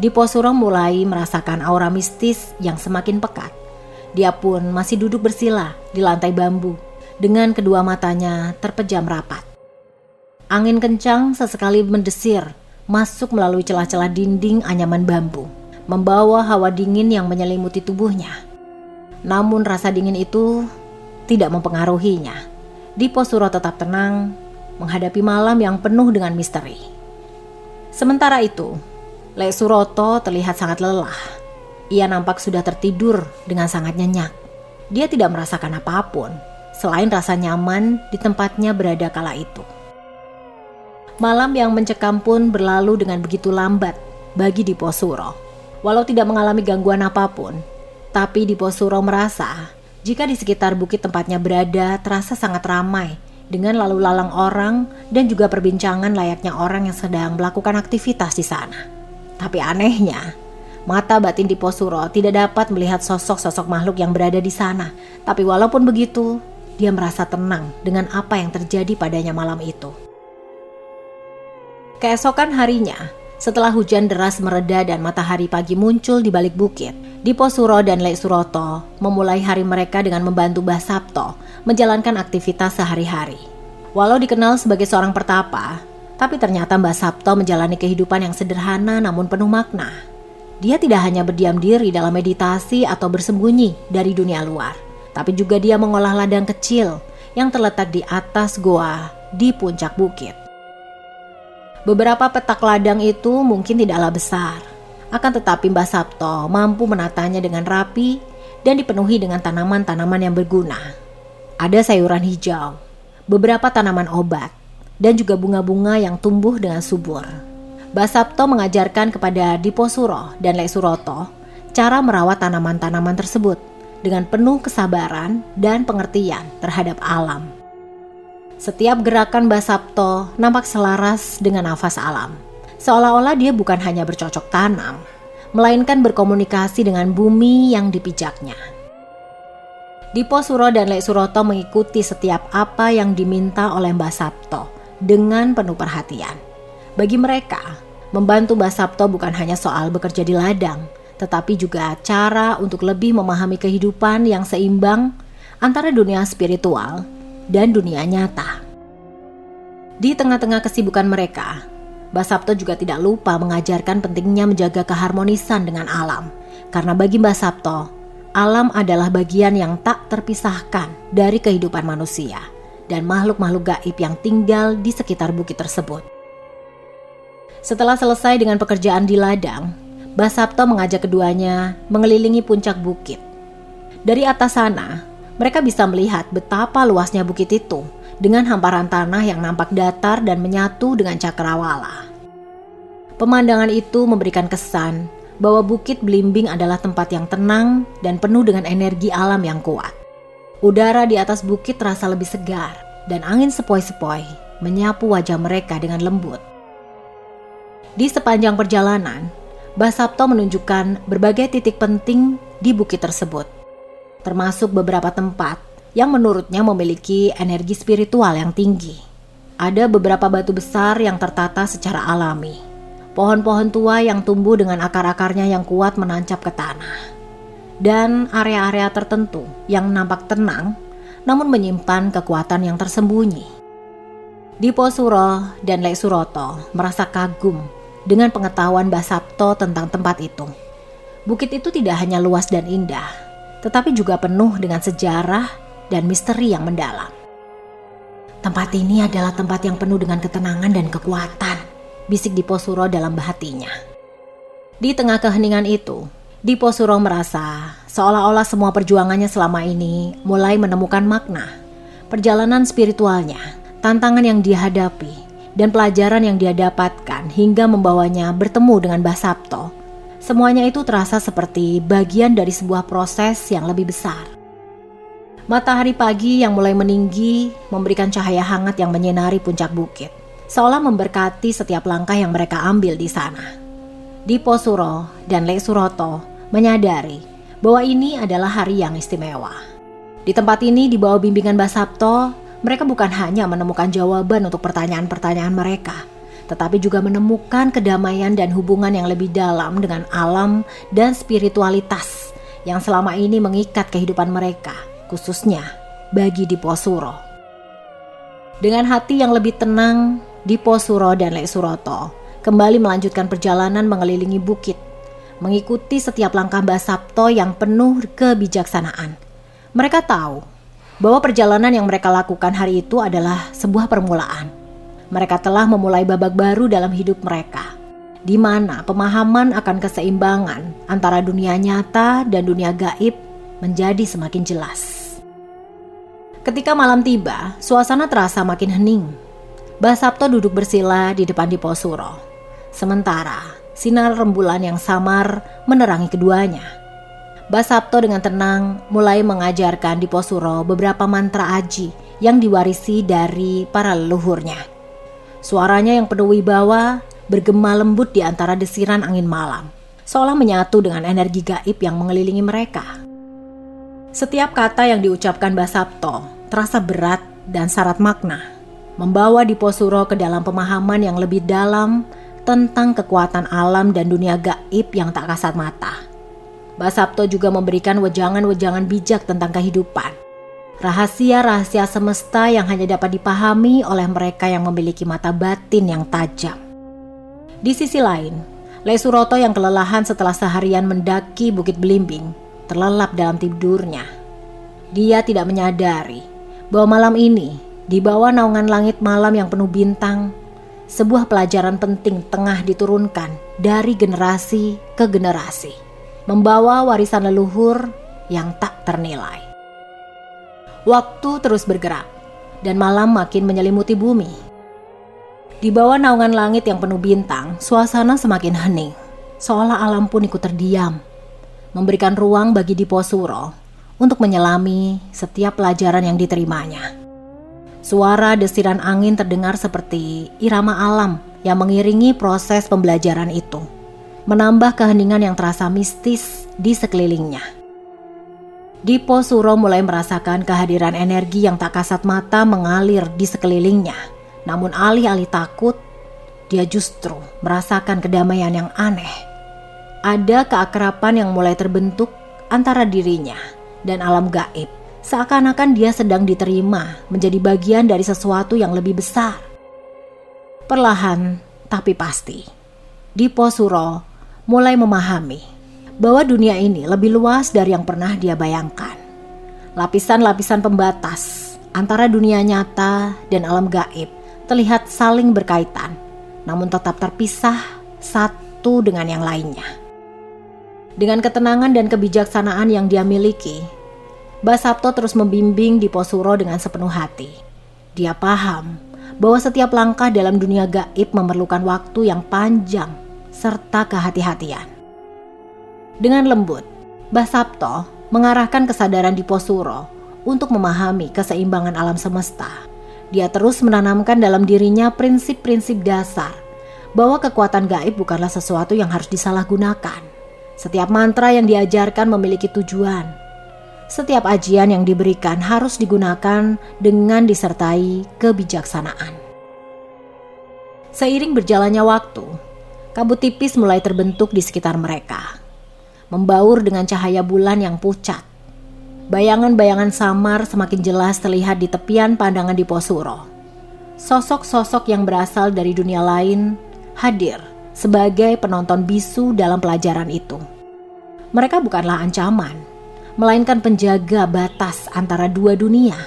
Dipo Suro mulai merasakan aura mistis yang semakin pekat. Dia pun masih duduk bersila di lantai bambu dengan kedua matanya terpejam rapat. Angin kencang sesekali mendesir masuk melalui celah-celah dinding anyaman bambu, membawa hawa dingin yang menyelimuti tubuhnya. Namun rasa dingin itu tidak mempengaruhinya. Dipo Suro tetap tenang menghadapi malam yang penuh dengan misteri. Sementara itu, Lek Suroto terlihat sangat lelah. Ia nampak sudah tertidur dengan sangat nyenyak. Dia tidak merasakan apapun selain rasa nyaman di tempatnya berada kala itu. Malam yang mencekam pun berlalu dengan begitu lambat bagi Dipo Suro. Walau tidak mengalami gangguan apapun, tapi Dipo Suro merasa jika di sekitar bukit tempatnya berada terasa sangat ramai dengan lalu lalang orang dan juga perbincangan layaknya orang yang sedang melakukan aktivitas di sana. Tapi anehnya, mata batin Dipo Suro tidak dapat melihat sosok-sosok makhluk yang berada di sana. Tapi walaupun begitu, dia merasa tenang dengan apa yang terjadi padanya malam itu. Keesokan harinya, setelah hujan deras mereda dan matahari pagi muncul di balik bukit, Dipo Suro dan Lek Suroto memulai hari mereka dengan membantu Mbah Sabto menjalankan aktivitas sehari-hari. Walau dikenal sebagai seorang pertapa, tapi ternyata Mbah Sabto menjalani kehidupan yang sederhana namun penuh makna. Dia tidak hanya berdiam diri dalam meditasi atau bersembunyi dari dunia luar, tapi juga dia mengolah ladang kecil yang terletak di atas goa di puncak bukit. Beberapa petak ladang itu mungkin tidaklah besar, akan tetapi Mbah Sabto mampu menatanya dengan rapi dan dipenuhi dengan tanaman-tanaman yang berguna. Ada sayuran hijau, beberapa tanaman obat, dan juga bunga-bunga yang tumbuh dengan subur. Mbah Sabto mengajarkan kepada Dipo Suro dan Lek Suroto cara merawat tanaman-tanaman tersebut dengan penuh kesabaran dan pengertian terhadap alam. Setiap gerakan Mbah Sabto nampak selaras dengan nafas alam. Seolah-olah dia bukan hanya bercocok tanam, melainkan berkomunikasi dengan bumi yang dipijaknya. Dipo Suro dan Lek Suroto mengikuti setiap apa yang diminta oleh Mbah Sabto dengan penuh perhatian. Bagi mereka, membantu Mbah Sabto bukan hanya soal bekerja di ladang, tetapi juga cara untuk lebih memahami kehidupan yang seimbang antara dunia spiritual dan dunia nyata. Di tengah-tengah kesibukan mereka, Mbah Sabto juga tidak lupa mengajarkan pentingnya menjaga keharmonisan dengan alam. Karena bagi Mbah Sabto, alam adalah bagian yang tak terpisahkan dari kehidupan manusia dan makhluk-makhluk gaib yang tinggal di sekitar bukit tersebut. Setelah selesai dengan pekerjaan di ladang, Mbah Sabto mengajak keduanya mengelilingi puncak bukit. Dari atas sana, mereka bisa melihat betapa luasnya bukit itu dengan hamparan tanah yang nampak datar dan menyatu dengan cakrawala. Pemandangan itu memberikan kesan bahwa Bukit Belimbing adalah tempat yang tenang dan penuh dengan energi alam yang kuat. Udara di atas bukit terasa lebih segar dan angin sepoi-sepoi menyapu wajah mereka dengan lembut. Di sepanjang perjalanan, Mbah Sapto menunjukkan berbagai titik penting di bukit tersebut, termasuk beberapa tempat yang menurutnya memiliki energi spiritual yang tinggi. Ada beberapa batu besar yang tertata secara alami. Pohon-pohon tua yang tumbuh dengan akar-akarnya yang kuat menancap ke tanah. Dan area-area tertentu yang nampak tenang namun menyimpan kekuatan yang tersembunyi. Dipo Suro dan Lek Suroto merasa kagum dengan pengetahuan Mbah Sapto tentang tempat itu. Bukit itu tidak hanya luas dan indah, tetapi juga penuh dengan sejarah dan misteri yang mendalam. Tempat ini adalah tempat yang penuh dengan ketenangan dan kekuatan, bisik Dipo Suro dalam hatinya. Di tengah keheningan itu, Dipo Suro merasa seolah-olah semua perjuangannya selama ini mulai menemukan makna. Perjalanan spiritualnya, tantangan yang dia hadapi, dan pelajaran yang dia dapatkan hingga membawanya bertemu dengan Mbah Sapto. Semuanya itu terasa seperti bagian dari sebuah proses yang lebih besar. Matahari pagi yang mulai meninggi memberikan cahaya hangat yang menyinari puncak bukit, seolah memberkati setiap langkah yang mereka ambil di sana. Dipo Suro dan Lek Suroto menyadari bahwa ini adalah hari yang istimewa. Di tempat ini, di bawah bimbingan Mbah Sapto, mereka bukan hanya menemukan jawaban untuk pertanyaan-pertanyaan mereka, tetapi juga menemukan kedamaian dan hubungan yang lebih dalam dengan alam dan spiritualitas yang selama ini mengikat kehidupan mereka, khususnya bagi Dipo Suro. Dengan hati yang lebih tenang, Dipo Suro dan Lek Suroto kembali melanjutkan perjalanan mengelilingi bukit, mengikuti setiap langkah Mbah Sapto yang penuh kebijaksanaan. Mereka tahu bahwa perjalanan yang mereka lakukan hari itu adalah sebuah permulaan. Mereka telah memulai babak baru dalam hidup mereka, di mana pemahaman akan keseimbangan antara dunia nyata dan dunia gaib menjadi semakin jelas. Ketika malam tiba, suasana terasa makin hening. Mbah Sapto duduk bersila di depan Dipo Suro, sementara sinar rembulan yang samar menerangi keduanya. Mbah Sapto dengan tenang mulai mengajarkan Dipo Suro beberapa mantra aji yang diwarisi dari para leluhurnya. Suaranya yang penuh wibawa bergema lembut di antara desiran angin malam, seolah menyatu dengan energi gaib yang mengelilingi mereka. Setiap kata yang diucapkan Mbah Sapto terasa berat dan syarat makna, membawa Dipo Suro ke dalam pemahaman yang lebih dalam tentang kekuatan alam dan dunia gaib yang tak kasat mata. Mbah Sapto juga memberikan wejangan-wejangan bijak tentang kehidupan. Rahasia-rahasia semesta yang hanya dapat dipahami oleh mereka yang memiliki mata batin yang tajam. Di sisi lain, Lek Suroto yang kelelahan setelah seharian mendaki Bukit Belimbing terlelap dalam tidurnya. Dia tidak menyadari bahwa malam ini, di bawah naungan langit malam yang penuh bintang, sebuah pelajaran penting tengah diturunkan dari generasi ke generasi, membawa warisan leluhur yang tak ternilai. Waktu terus bergerak, dan malam makin menyelimuti bumi. Di bawah naungan langit yang penuh bintang, suasana semakin hening, seolah alam pun ikut terdiam, memberikan ruang bagi Dipo Suro untuk menyelami setiap pelajaran yang diterimanya. Suara desiran angin terdengar seperti irama alam yang mengiringi proses pembelajaran itu, menambah keheningan yang terasa mistis di sekelilingnya. Dipo Suro mulai merasakan kehadiran energi yang tak kasat mata mengalir di sekelilingnya. Namun alih-alih takut, dia justru merasakan kedamaian yang aneh. Ada keakraban yang mulai terbentuk antara dirinya dan alam gaib. Seakan-akan dia sedang diterima menjadi bagian dari sesuatu yang lebih besar. Perlahan tapi pasti, Dipo Suro mulai memahami bahwa dunia ini lebih luas dari yang pernah dia bayangkan. Lapisan-lapisan pembatas antara dunia nyata dan alam gaib terlihat saling berkaitan, namun tetap terpisah satu dengan yang lainnya. Dengan ketenangan dan kebijaksanaan yang dia miliki, Mbah Sapto terus membimbing Dipo Suro dengan sepenuh hati. Dia paham bahwa setiap langkah dalam dunia gaib memerlukan waktu yang panjang serta kehati-hatian. Dengan lembut, Basapto mengarahkan kesadaran Diposuro untuk memahami keseimbangan alam semesta. Dia terus menanamkan dalam dirinya prinsip-prinsip dasar bahwa kekuatan gaib bukanlah sesuatu yang harus disalahgunakan. Setiap mantra yang diajarkan memiliki tujuan. Setiap ajian yang diberikan harus digunakan dengan disertai kebijaksanaan. Seiring berjalannya waktu, kabut tipis mulai terbentuk di sekitar mereka, membaur dengan cahaya bulan yang pucat. Bayangan-bayangan samar semakin jelas terlihat di tepian pandangan Diposuro. Sosok-sosok yang berasal dari dunia lain hadir sebagai penonton bisu dalam pelajaran itu. Mereka bukanlah ancaman, melainkan penjaga batas antara dua dunia.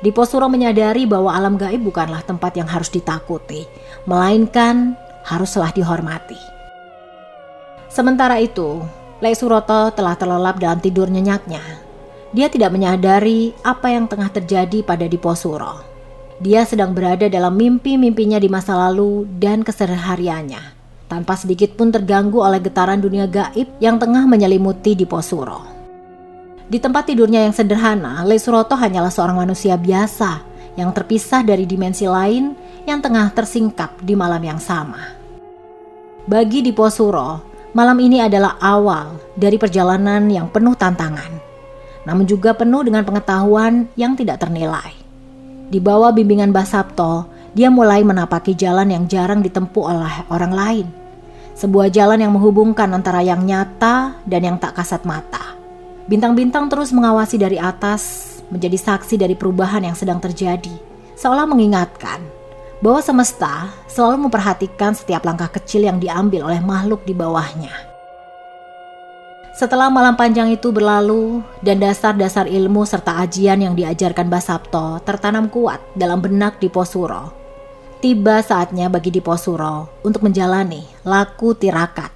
Diposuro menyadari bahwa alam gaib bukanlah tempat yang harus ditakuti, melainkan haruslah dihormati. Sementara itu, Lek Suroto telah terlelap dalam tidur nyenyaknya. Dia tidak menyadari apa yang tengah terjadi pada Diposuro. Dia sedang berada dalam mimpi-mimpinya di masa lalu dan kesehariannya, tanpa sedikit pun terganggu oleh getaran dunia gaib yang tengah menyelimuti Diposuro. Di tempat tidurnya yang sederhana, Lek Suroto hanyalah seorang manusia biasa yang terpisah dari dimensi lain yang tengah tersingkap di malam yang sama. Bagi Diposuro, malam ini adalah awal dari perjalanan yang penuh tantangan, namun juga penuh dengan pengetahuan yang tidak ternilai. Di bawah bimbingan Basapto, dia mulai menapaki jalan yang jarang ditempuh oleh orang lain. Sebuah jalan yang menghubungkan antara yang nyata dan yang tak kasat mata. Bintang-bintang terus mengawasi dari atas, menjadi saksi dari perubahan yang sedang terjadi, seolah mengingatkan bahwa semesta selalu memperhatikan setiap langkah kecil yang diambil oleh makhluk di bawahnya. Setelah malam panjang itu berlalu dan dasar-dasar ilmu serta ajian yang diajarkan Basapto tertanam kuat dalam benak Diposuro, tiba saatnya bagi Diposuro untuk menjalani laku tirakat.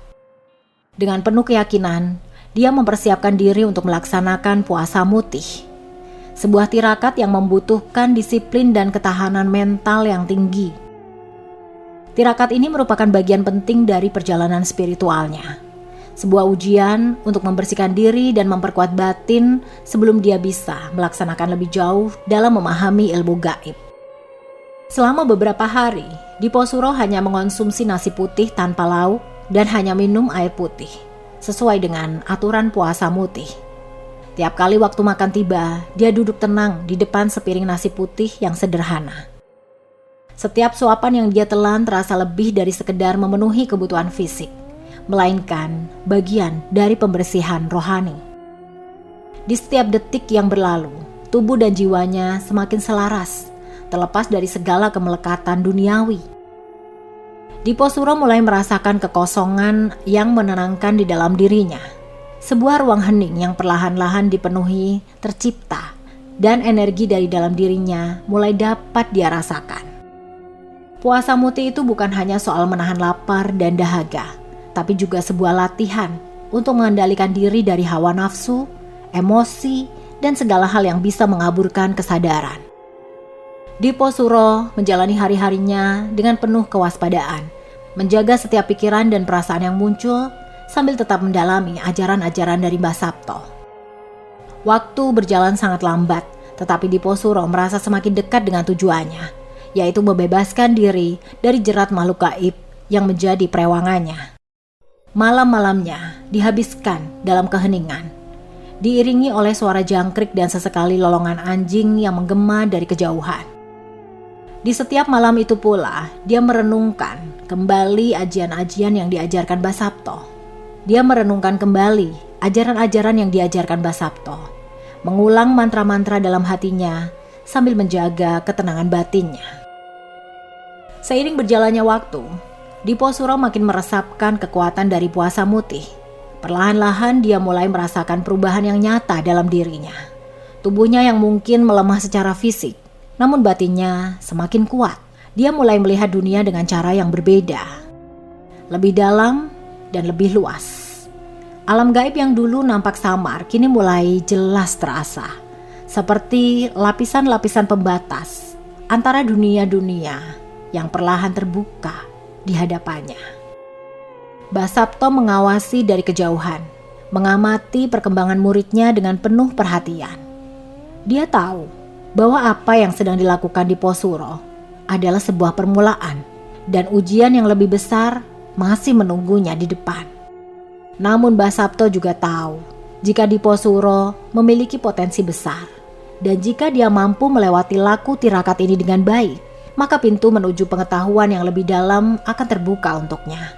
Dengan penuh keyakinan, dia mempersiapkan diri untuk melaksanakan puasa mutih. Sebuah tirakat yang membutuhkan disiplin dan ketahanan mental yang tinggi. Tirakat ini merupakan bagian penting dari perjalanan spiritualnya. Sebuah ujian untuk membersihkan diri dan memperkuat batin sebelum dia bisa melaksanakan lebih jauh dalam memahami ilmu gaib. Selama beberapa hari, Diposuro hanya mengonsumsi nasi putih tanpa lauk dan hanya minum air putih, sesuai dengan aturan puasa mutih. Tiap kali waktu makan tiba, dia duduk tenang di depan sepiring nasi putih yang sederhana. Setiap suapan yang dia telan terasa lebih dari sekedar memenuhi kebutuhan fisik, melainkan bagian dari pembersihan rohani. Di setiap detik yang berlalu, tubuh dan jiwanya semakin selaras, terlepas dari segala kemelekatan duniawi. Diposuro mulai merasakan kekosongan yang menenangkan di dalam dirinya. Sebuah ruang hening yang perlahan-lahan dipenuhi tercipta, dan energi dari dalam dirinya mulai dapat dia rasakan. Puasa mutih itu bukan hanya soal menahan lapar dan dahaga, tapi juga sebuah latihan untuk mengendalikan diri dari hawa nafsu, emosi, dan segala hal yang bisa mengaburkan kesadaran. Diposuro menjalani hari-harinya dengan penuh kewaspadaan, menjaga setiap pikiran dan perasaan yang muncul sambil tetap mendalami ajaran-ajaran dari Basapto. Waktu berjalan sangat lambat, tetapi Diposuro merasa semakin dekat dengan tujuannya, yaitu membebaskan diri dari jerat makhluk gaib yang menjadi perewangannya. Malam-malamnya dihabiskan dalam keheningan, diiringi oleh suara jangkrik dan sesekali lolongan anjing yang menggema dari kejauhan. Di setiap malam itu pula, dia merenungkan kembali ajian-ajian yang diajarkan Basapto. Dia merenungkan kembali ajaran-ajaran yang diajarkan Basapto, mengulang mantra-mantra dalam hatinya sambil menjaga ketenangan batinnya. Seiring berjalannya waktu, Diposuro makin meresapkan kekuatan dari puasa mutih. Perlahan-lahan dia mulai merasakan perubahan yang nyata dalam dirinya. Tubuhnya yang mungkin melemah secara fisik, namun batinnya semakin kuat. Dia mulai melihat dunia dengan cara yang berbeda, lebih dalam dan lebih luas. Alam gaib yang dulu nampak samar kini mulai jelas terasa, seperti lapisan-lapisan pembatas antara dunia-dunia yang perlahan terbuka di hadapannya. Basapto mengawasi dari kejauhan, mengamati perkembangan muridnya dengan penuh perhatian. Dia tahu bahwa apa yang sedang dilakukan Diposuro adalah sebuah permulaan dan ujian yang lebih besar masih menunggunya di depan. Namun Mbah Sabto juga tahu jika Diposuro memiliki potensi besar dan jika dia mampu melewati laku tirakat ini dengan baik, maka pintu menuju pengetahuan yang lebih dalam akan terbuka untuknya.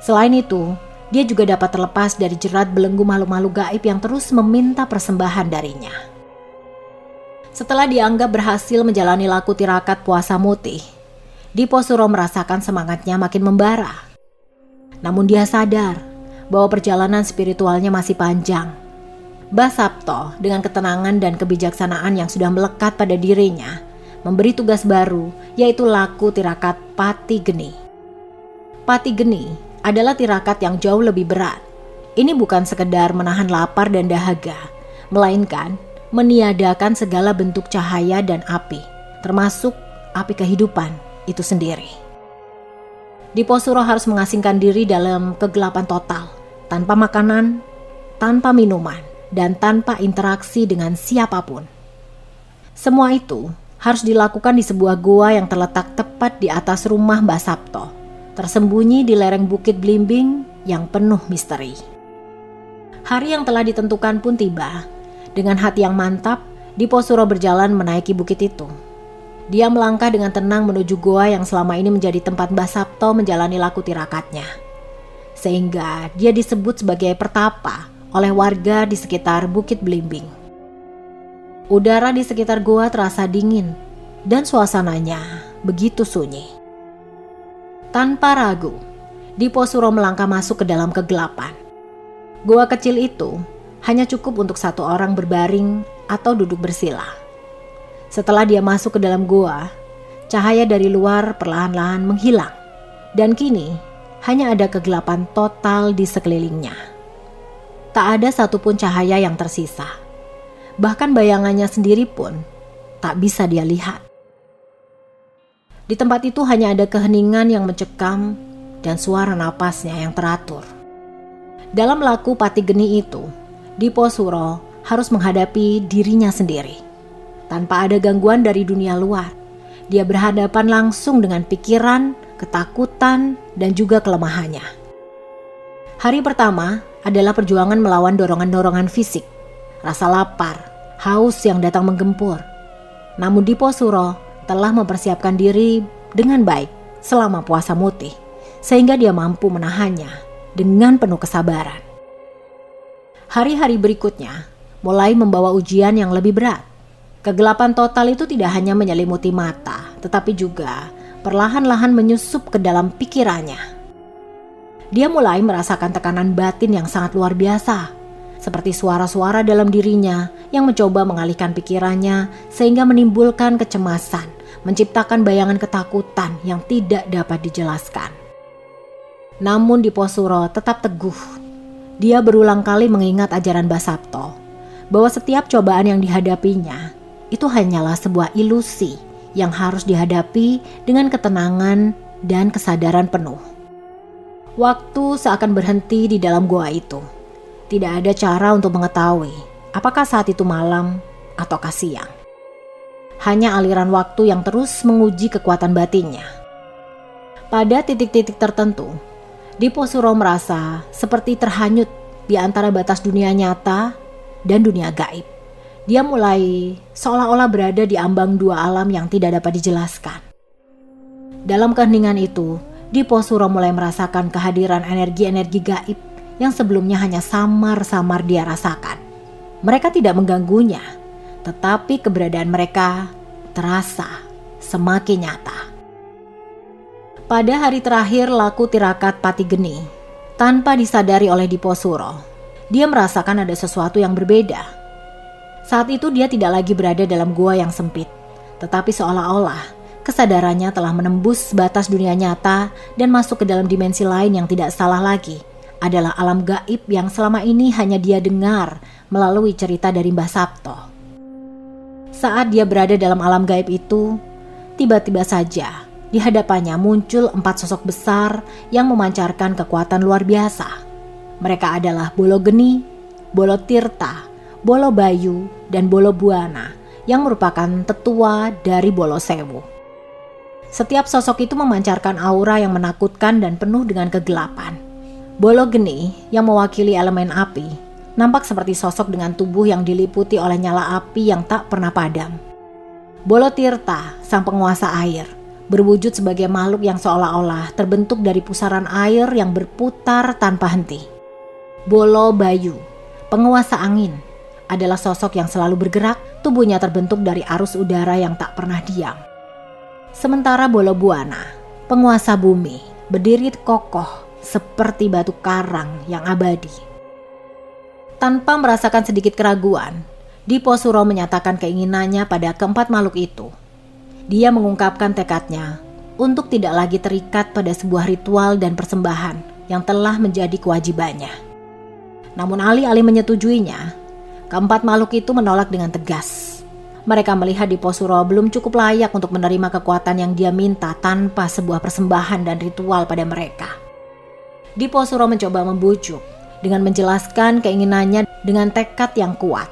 Selain itu, dia juga dapat terlepas dari jerat belenggu makhluk-makhluk gaib yang terus meminta persembahan darinya. Setelah dianggap berhasil menjalani laku tirakat puasa mutih, Diposuro merasakan semangatnya makin membara. Namun dia sadar bahwa perjalanan spiritualnya masih panjang. Mbah Sabto dengan ketenangan dan kebijaksanaan yang sudah melekat pada dirinya memberi tugas baru, yaitu laku tirakat Pati Geni. Pati Geni adalah tirakat yang jauh lebih berat. Ini bukan sekedar menahan lapar dan dahaga, melainkan meniadakan segala bentuk cahaya dan api, termasuk api kehidupan itu sendiri. Diposuro harus mengasingkan diri dalam kegelapan total, tanpa makanan, tanpa minuman, dan tanpa interaksi dengan siapapun. Semua itu harus dilakukan di sebuah gua yang terletak tepat di atas rumah Mbah Sabto, tersembunyi di lereng Bukit Blimbing yang penuh misteri. Hari yang telah ditentukan pun tiba. Dengan hati yang mantap, Diposuro berjalan menaiki bukit itu. Dia melangkah dengan tenang menuju goa yang selama ini menjadi tempat Mbah Sabto menjalani laku tirakatnya. Sehingga dia disebut sebagai pertapa oleh warga di sekitar Bukit Blimbing. Udara di sekitar goa terasa dingin dan suasananya begitu sunyi. Tanpa ragu, Diposuro melangkah masuk ke dalam kegelapan. Goa kecil itu hanya cukup untuk satu orang berbaring atau duduk bersila. Setelah dia masuk ke dalam goa, cahaya dari luar perlahan-lahan menghilang, dan kini hanya ada kegelapan total di sekelilingnya. Tak ada satupun cahaya yang tersisa. Bahkan bayangannya sendiri pun tak bisa dia lihat. Di tempat itu hanya ada keheningan yang mencekam dan suara napasnya yang teratur. Dalam laku Pati Geni itu, Diposuro harus menghadapi dirinya sendiri. Tanpa ada gangguan dari dunia luar, dia berhadapan langsung dengan pikiran, ketakutan, dan juga kelemahannya. Hari pertama adalah perjuangan melawan dorongan-dorongan fisik, rasa lapar, haus yang datang menggempur. Namun Diposuro telah mempersiapkan diri dengan baik selama puasa mutih, sehingga dia mampu menahannya dengan penuh kesabaran. Hari-hari berikutnya mulai membawa ujian yang lebih berat. Kegelapan total itu tidak hanya menyelimuti mata, tetapi juga perlahan-lahan menyusup ke dalam pikirannya. Dia mulai merasakan tekanan batin yang sangat luar biasa, seperti suara-suara dalam dirinya yang mencoba mengalihkan pikirannya sehingga menimbulkan kecemasan, menciptakan bayangan ketakutan yang tidak dapat dijelaskan. Namun Diposuro tetap teguh. Dia berulang kali mengingat ajaran Mbah Sabto bahwa setiap cobaan yang dihadapinya itu hanyalah sebuah ilusi yang harus dihadapi dengan ketenangan dan kesadaran penuh. Waktu seakan berhenti di dalam goa itu. Tidak ada cara untuk mengetahui apakah saat itu malam ataukah siang. Hanya aliran waktu yang terus menguji kekuatan batinnya. Pada titik-titik tertentu, Diposuro merasa seperti terhanyut di antara batas dunia nyata dan dunia gaib. Dia mulai seolah-olah berada di ambang dua alam yang tidak dapat dijelaskan. Dalam keheningan itu, Diposuro mulai merasakan kehadiran energi-energi gaib yang sebelumnya hanya samar-samar dia rasakan. Mereka tidak mengganggunya, tetapi keberadaan mereka terasa semakin nyata. Pada hari terakhir laku tirakat Pati Geni, tanpa disadari oleh Diposuro, dia merasakan ada sesuatu yang berbeda. Saat itu dia tidak lagi berada dalam gua yang sempit, tetapi seolah-olah kesadarannya telah menembus batas dunia nyata dan masuk ke dalam dimensi lain yang tidak salah lagi. Adalah alam gaib yang selama ini hanya dia dengar melalui cerita dari Mbah Sabto. Saat dia berada dalam alam gaib itu, tiba-tiba saja di hadapannya muncul 4 sosok besar yang memancarkan kekuatan luar biasa. Mereka adalah Bolo Geni, Bolo Tirta, Bolo Bayu, dan Bolo Buana yang merupakan tetua dari Bolo Sewu. Setiap sosok itu memancarkan aura yang menakutkan dan penuh dengan kegelapan. Bolo Geni yang mewakili elemen api nampak seperti sosok dengan tubuh yang diliputi oleh nyala api yang tak pernah padam. Bolo Tirta, sang penguasa air, berwujud sebagai makhluk yang seolah-olah terbentuk dari pusaran air yang berputar tanpa henti. Bolo Bayu, penguasa angin, adalah sosok yang selalu bergerak, tubuhnya terbentuk dari arus udara yang tak pernah diam. Sementara Bolo Buana, penguasa bumi, berdiri kokoh seperti batu karang yang abadi. Tanpa merasakan sedikit keraguan, Diposuro menyatakan keinginannya pada keempat makhluk itu. Dia mengungkapkan tekadnya untuk tidak lagi terikat pada sebuah ritual dan persembahan yang telah menjadi kewajibannya. Namun alih-alih menyetujuinya, keempat makhluk itu menolak dengan tegas. Mereka melihat Diposuro belum cukup layak untuk menerima kekuatan yang dia minta tanpa sebuah persembahan dan ritual pada mereka. Diposuro mencoba membujuk dengan menjelaskan keinginannya dengan tekad yang kuat.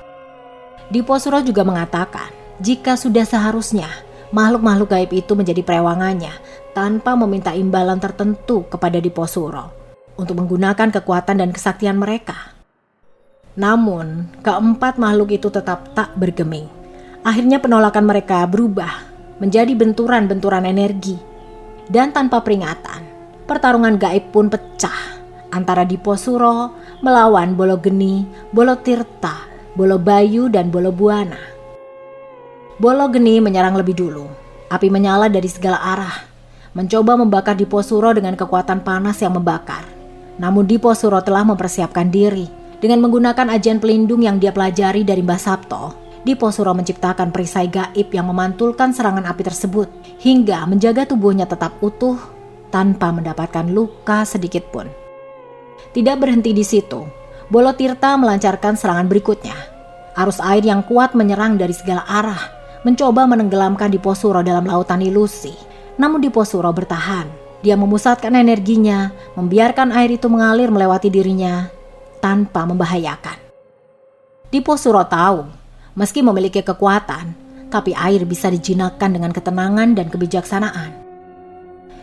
Diposuro juga mengatakan jika sudah seharusnya makhluk-makhluk gaib itu menjadi perewangannya tanpa meminta imbalan tertentu kepada Diposuro untuk menggunakan kekuatan dan kesaktian mereka. Namun, keempat makhluk itu tetap tak bergeming. Akhirnya penolakan mereka berubah menjadi benturan-benturan energi. Dan tanpa peringatan, pertarungan gaib pun pecah antara Diposuro melawan Bolo Geni, Bolo Tirta, Bolo Bayu, dan Bolo Buana. Bolo Geni menyerang lebih dulu. Api menyala dari segala arah, mencoba membakar Diposuro dengan kekuatan panas yang membakar. Namun Diposuro telah mempersiapkan diri. Dengan menggunakan ajian pelindung yang dia pelajari dari Mbah Sabto, Diposuro menciptakan perisai gaib yang memantulkan serangan api tersebut hingga menjaga tubuhnya tetap utuh tanpa mendapatkan luka sedikit pun. Tidak berhenti di situ, Bolo Tirta melancarkan serangan berikutnya. Arus air yang kuat menyerang dari segala arah, mencoba menenggelamkan Diposuro dalam lautan ilusi. Namun Diposuro bertahan. Dia memusatkan energinya, membiarkan air itu mengalir melewati dirinya tanpa membahayakan. Diposuro tahu, meski memiliki kekuatan, tapi air bisa dijinakkan dengan ketenangan dan kebijaksanaan.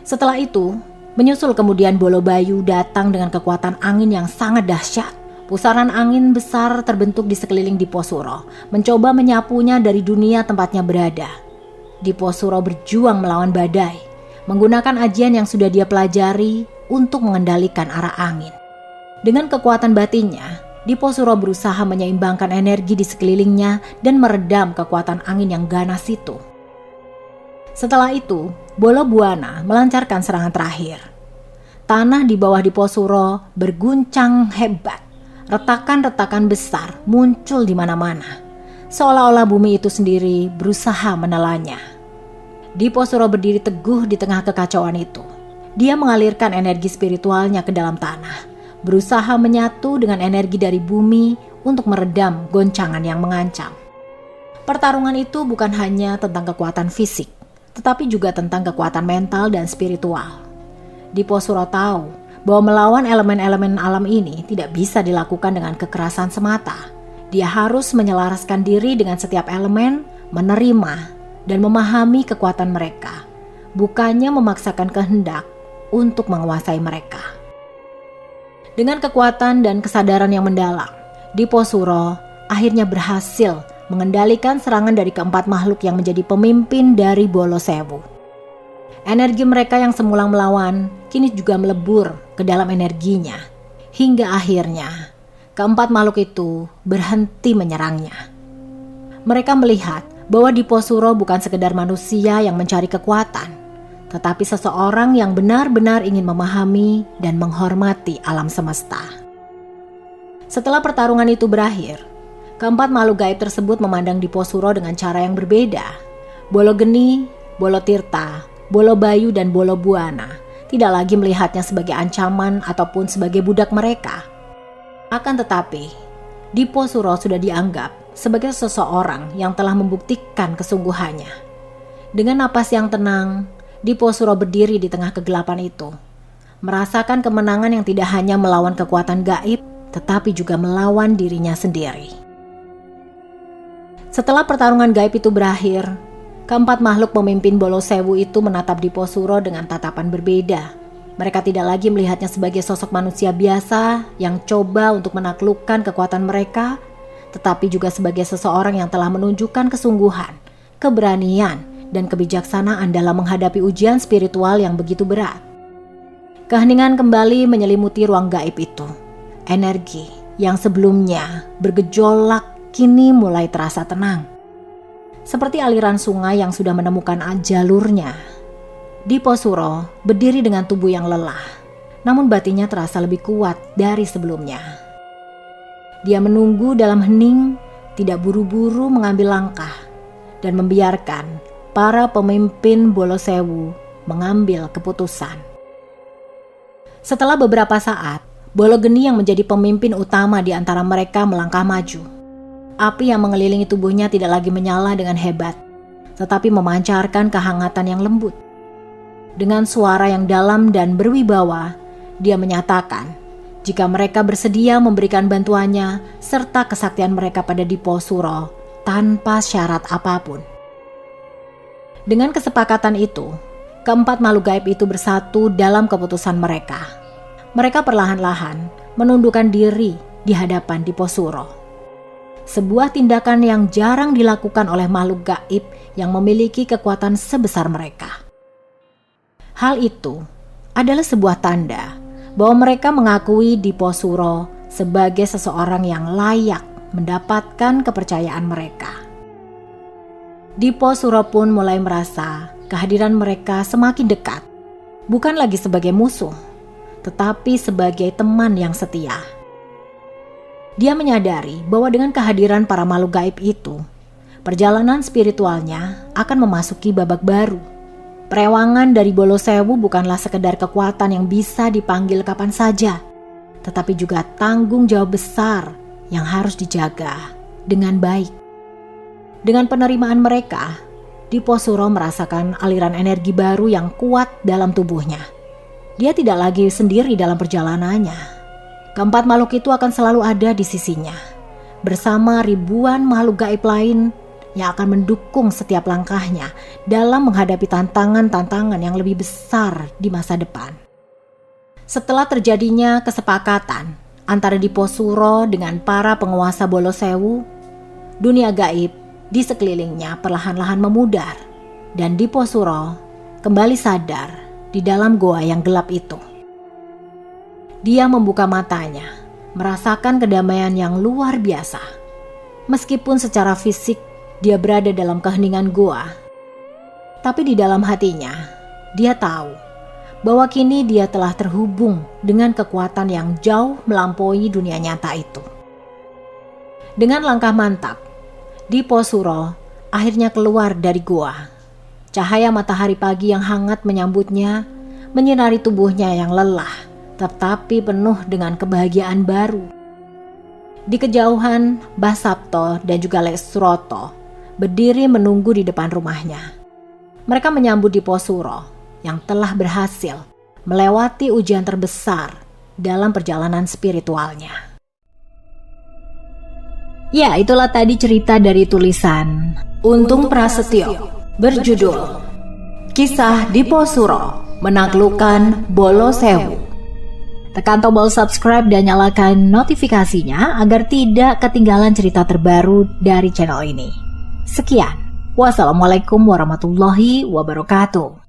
Setelah itu, menyusul kemudian Bolo Bayu datang dengan kekuatan angin yang sangat dahsyat. Pusaran angin besar terbentuk di sekeliling Diposuro, mencoba menyapunya dari dunia tempatnya berada. Diposuro berjuang melawan badai, menggunakan ajian yang sudah dia pelajari untuk mengendalikan arah angin. Dengan kekuatan batinnya, Diposuro berusaha menyeimbangkan energi di sekelilingnya dan meredam kekuatan angin yang ganas itu. Setelah itu, Bolo Buana melancarkan serangan terakhir. Tanah di bawah Diposuro berguncang hebat. Retakan-retakan besar muncul di mana-mana, seolah-olah bumi itu sendiri berusaha menelannya. Diposuro berdiri teguh di tengah kekacauan itu. Dia mengalirkan energi spiritualnya ke dalam tanah, berusaha menyatu dengan energi dari bumi untuk meredam goncangan yang mengancam. Pertarungan itu bukan hanya tentang kekuatan fisik, tetapi juga tentang kekuatan mental dan spiritual. Diposuro tahu bahwa melawan elemen-elemen alam ini tidak bisa dilakukan dengan kekerasan semata. Dia harus menyelaraskan diri dengan setiap elemen, menerima dan memahami kekuatan mereka, bukannya memaksakan kehendak untuk menguasai mereka. Dengan kekuatan dan kesadaran yang mendalam, Diposuro akhirnya berhasil mengendalikan serangan dari keempat makhluk yang menjadi pemimpin dari Bolo Sewu. Energi mereka yang semula melawan kini juga melebur ke dalam energinya, hingga akhirnya keempat makhluk itu berhenti menyerangnya. Mereka melihat bahwa Diposuro bukan sekedar manusia yang mencari kekuatan, tetapi seseorang yang benar-benar ingin memahami dan menghormati alam semesta. Setelah pertarungan itu berakhir, keempat makhluk gaib tersebut memandang Diposuro dengan cara yang berbeda. Bolo Geni, Bolo Tirta, Bolo Bayu, dan Bolo Buana tidak lagi melihatnya sebagai ancaman ataupun sebagai budak mereka. Akan tetapi, Diposuro sudah dianggap sebagai seseorang yang telah membuktikan kesungguhannya. Dengan napas yang tenang, Diposuro berdiri di tengah kegelapan itu, merasakan kemenangan yang tidak hanya melawan kekuatan gaib, tetapi juga melawan dirinya sendiri. Setelah pertarungan gaib itu berakhir, keempat makhluk pemimpin Bolo Sewu itu menatap Diposuro dengan tatapan berbeda. Mereka tidak lagi melihatnya sebagai sosok manusia biasa yang coba untuk menaklukkan kekuatan mereka, tetapi juga sebagai seseorang yang telah menunjukkan kesungguhan, keberanian, dan kebijaksanaan dalam menghadapi ujian spiritual yang begitu berat. Keheningan kembali menyelimuti ruang gaib itu. Energi yang sebelumnya bergejolak kini mulai terasa tenang. Seperti aliran sungai yang sudah menemukan jalurnya. Diposuro berdiri dengan tubuh yang lelah, namun batinnya terasa lebih kuat dari sebelumnya. Dia menunggu dalam hening, tidak buru-buru mengambil langkah, dan membiarkan para pemimpin Bolo Sewu mengambil keputusan. Setelah beberapa saat, Bolo Geni yang menjadi pemimpin utama di antara mereka melangkah maju. Api yang mengelilingi tubuhnya tidak lagi menyala dengan hebat, tetapi memancarkan kehangatan yang lembut. Dengan suara yang dalam dan berwibawa, dia menyatakan jika mereka bersedia memberikan bantuannya serta kesaktian mereka pada Diposuro tanpa syarat apapun. Dengan kesepakatan itu, keempat makhluk gaib itu bersatu dalam keputusan mereka. Mereka perlahan-lahan menundukkan diri di hadapan Diposuro. Sebuah tindakan yang jarang dilakukan oleh makhluk gaib yang memiliki kekuatan sebesar mereka. Hal itu adalah sebuah tanda bahwa mereka mengakui Diposuro sebagai seseorang yang layak mendapatkan kepercayaan mereka. Diposuro pun mulai merasa kehadiran mereka semakin dekat, bukan lagi sebagai musuh, tetapi sebagai teman yang setia. Dia menyadari bahwa dengan kehadiran para makhluk gaib itu, perjalanan spiritualnya akan memasuki babak baru. Perewangan dari Bolo Sewu bukanlah sekedar kekuatan yang bisa dipanggil kapan saja, tetapi juga tanggung jawab besar yang harus dijaga dengan baik. Dengan penerimaan mereka, Diposuro merasakan aliran energi baru yang kuat dalam tubuhnya. Dia tidak lagi sendiri dalam perjalanannya. Keempat makhluk itu akan selalu ada di sisinya, bersama ribuan makhluk gaib lain yang akan mendukung setiap langkahnya dalam menghadapi tantangan-tantangan yang lebih besar di masa depan. Setelah terjadinya kesepakatan antara Diposuro dengan para penguasa Bolo Sewu, dunia gaib di sekelilingnya perlahan-lahan memudar, dan Diposuro kembali sadar di dalam goa yang gelap itu. Dia membuka matanya, merasakan kedamaian yang luar biasa. Meskipun secara fisik dia berada dalam keheningan goa, tapi di dalam hatinya dia tahu bahwa kini dia telah terhubung dengan kekuatan yang jauh melampaui dunia nyata itu. Dengan langkah mantap, Diposuro akhirnya keluar dari goa. Cahaya matahari pagi yang hangat menyambutnya, menyinari tubuhnya yang lelah, tetapi penuh dengan kebahagiaan baru. Di kejauhan, Mbah Sabto dan juga Lek Suroto berdiri menunggu di depan rumahnya. Mereka menyambut Diposuro yang telah berhasil melewati ujian terbesar dalam perjalanan spiritualnya. Ya, itulah tadi cerita dari tulisan Untung Prasetyo berjudul Kisah Diposuro Menaklukkan Bolo Sewu. Tekan tombol subscribe dan nyalakan notifikasinya agar tidak ketinggalan cerita terbaru dari channel ini. Sekian, wassalamualaikum warahmatullahi wabarakatuh.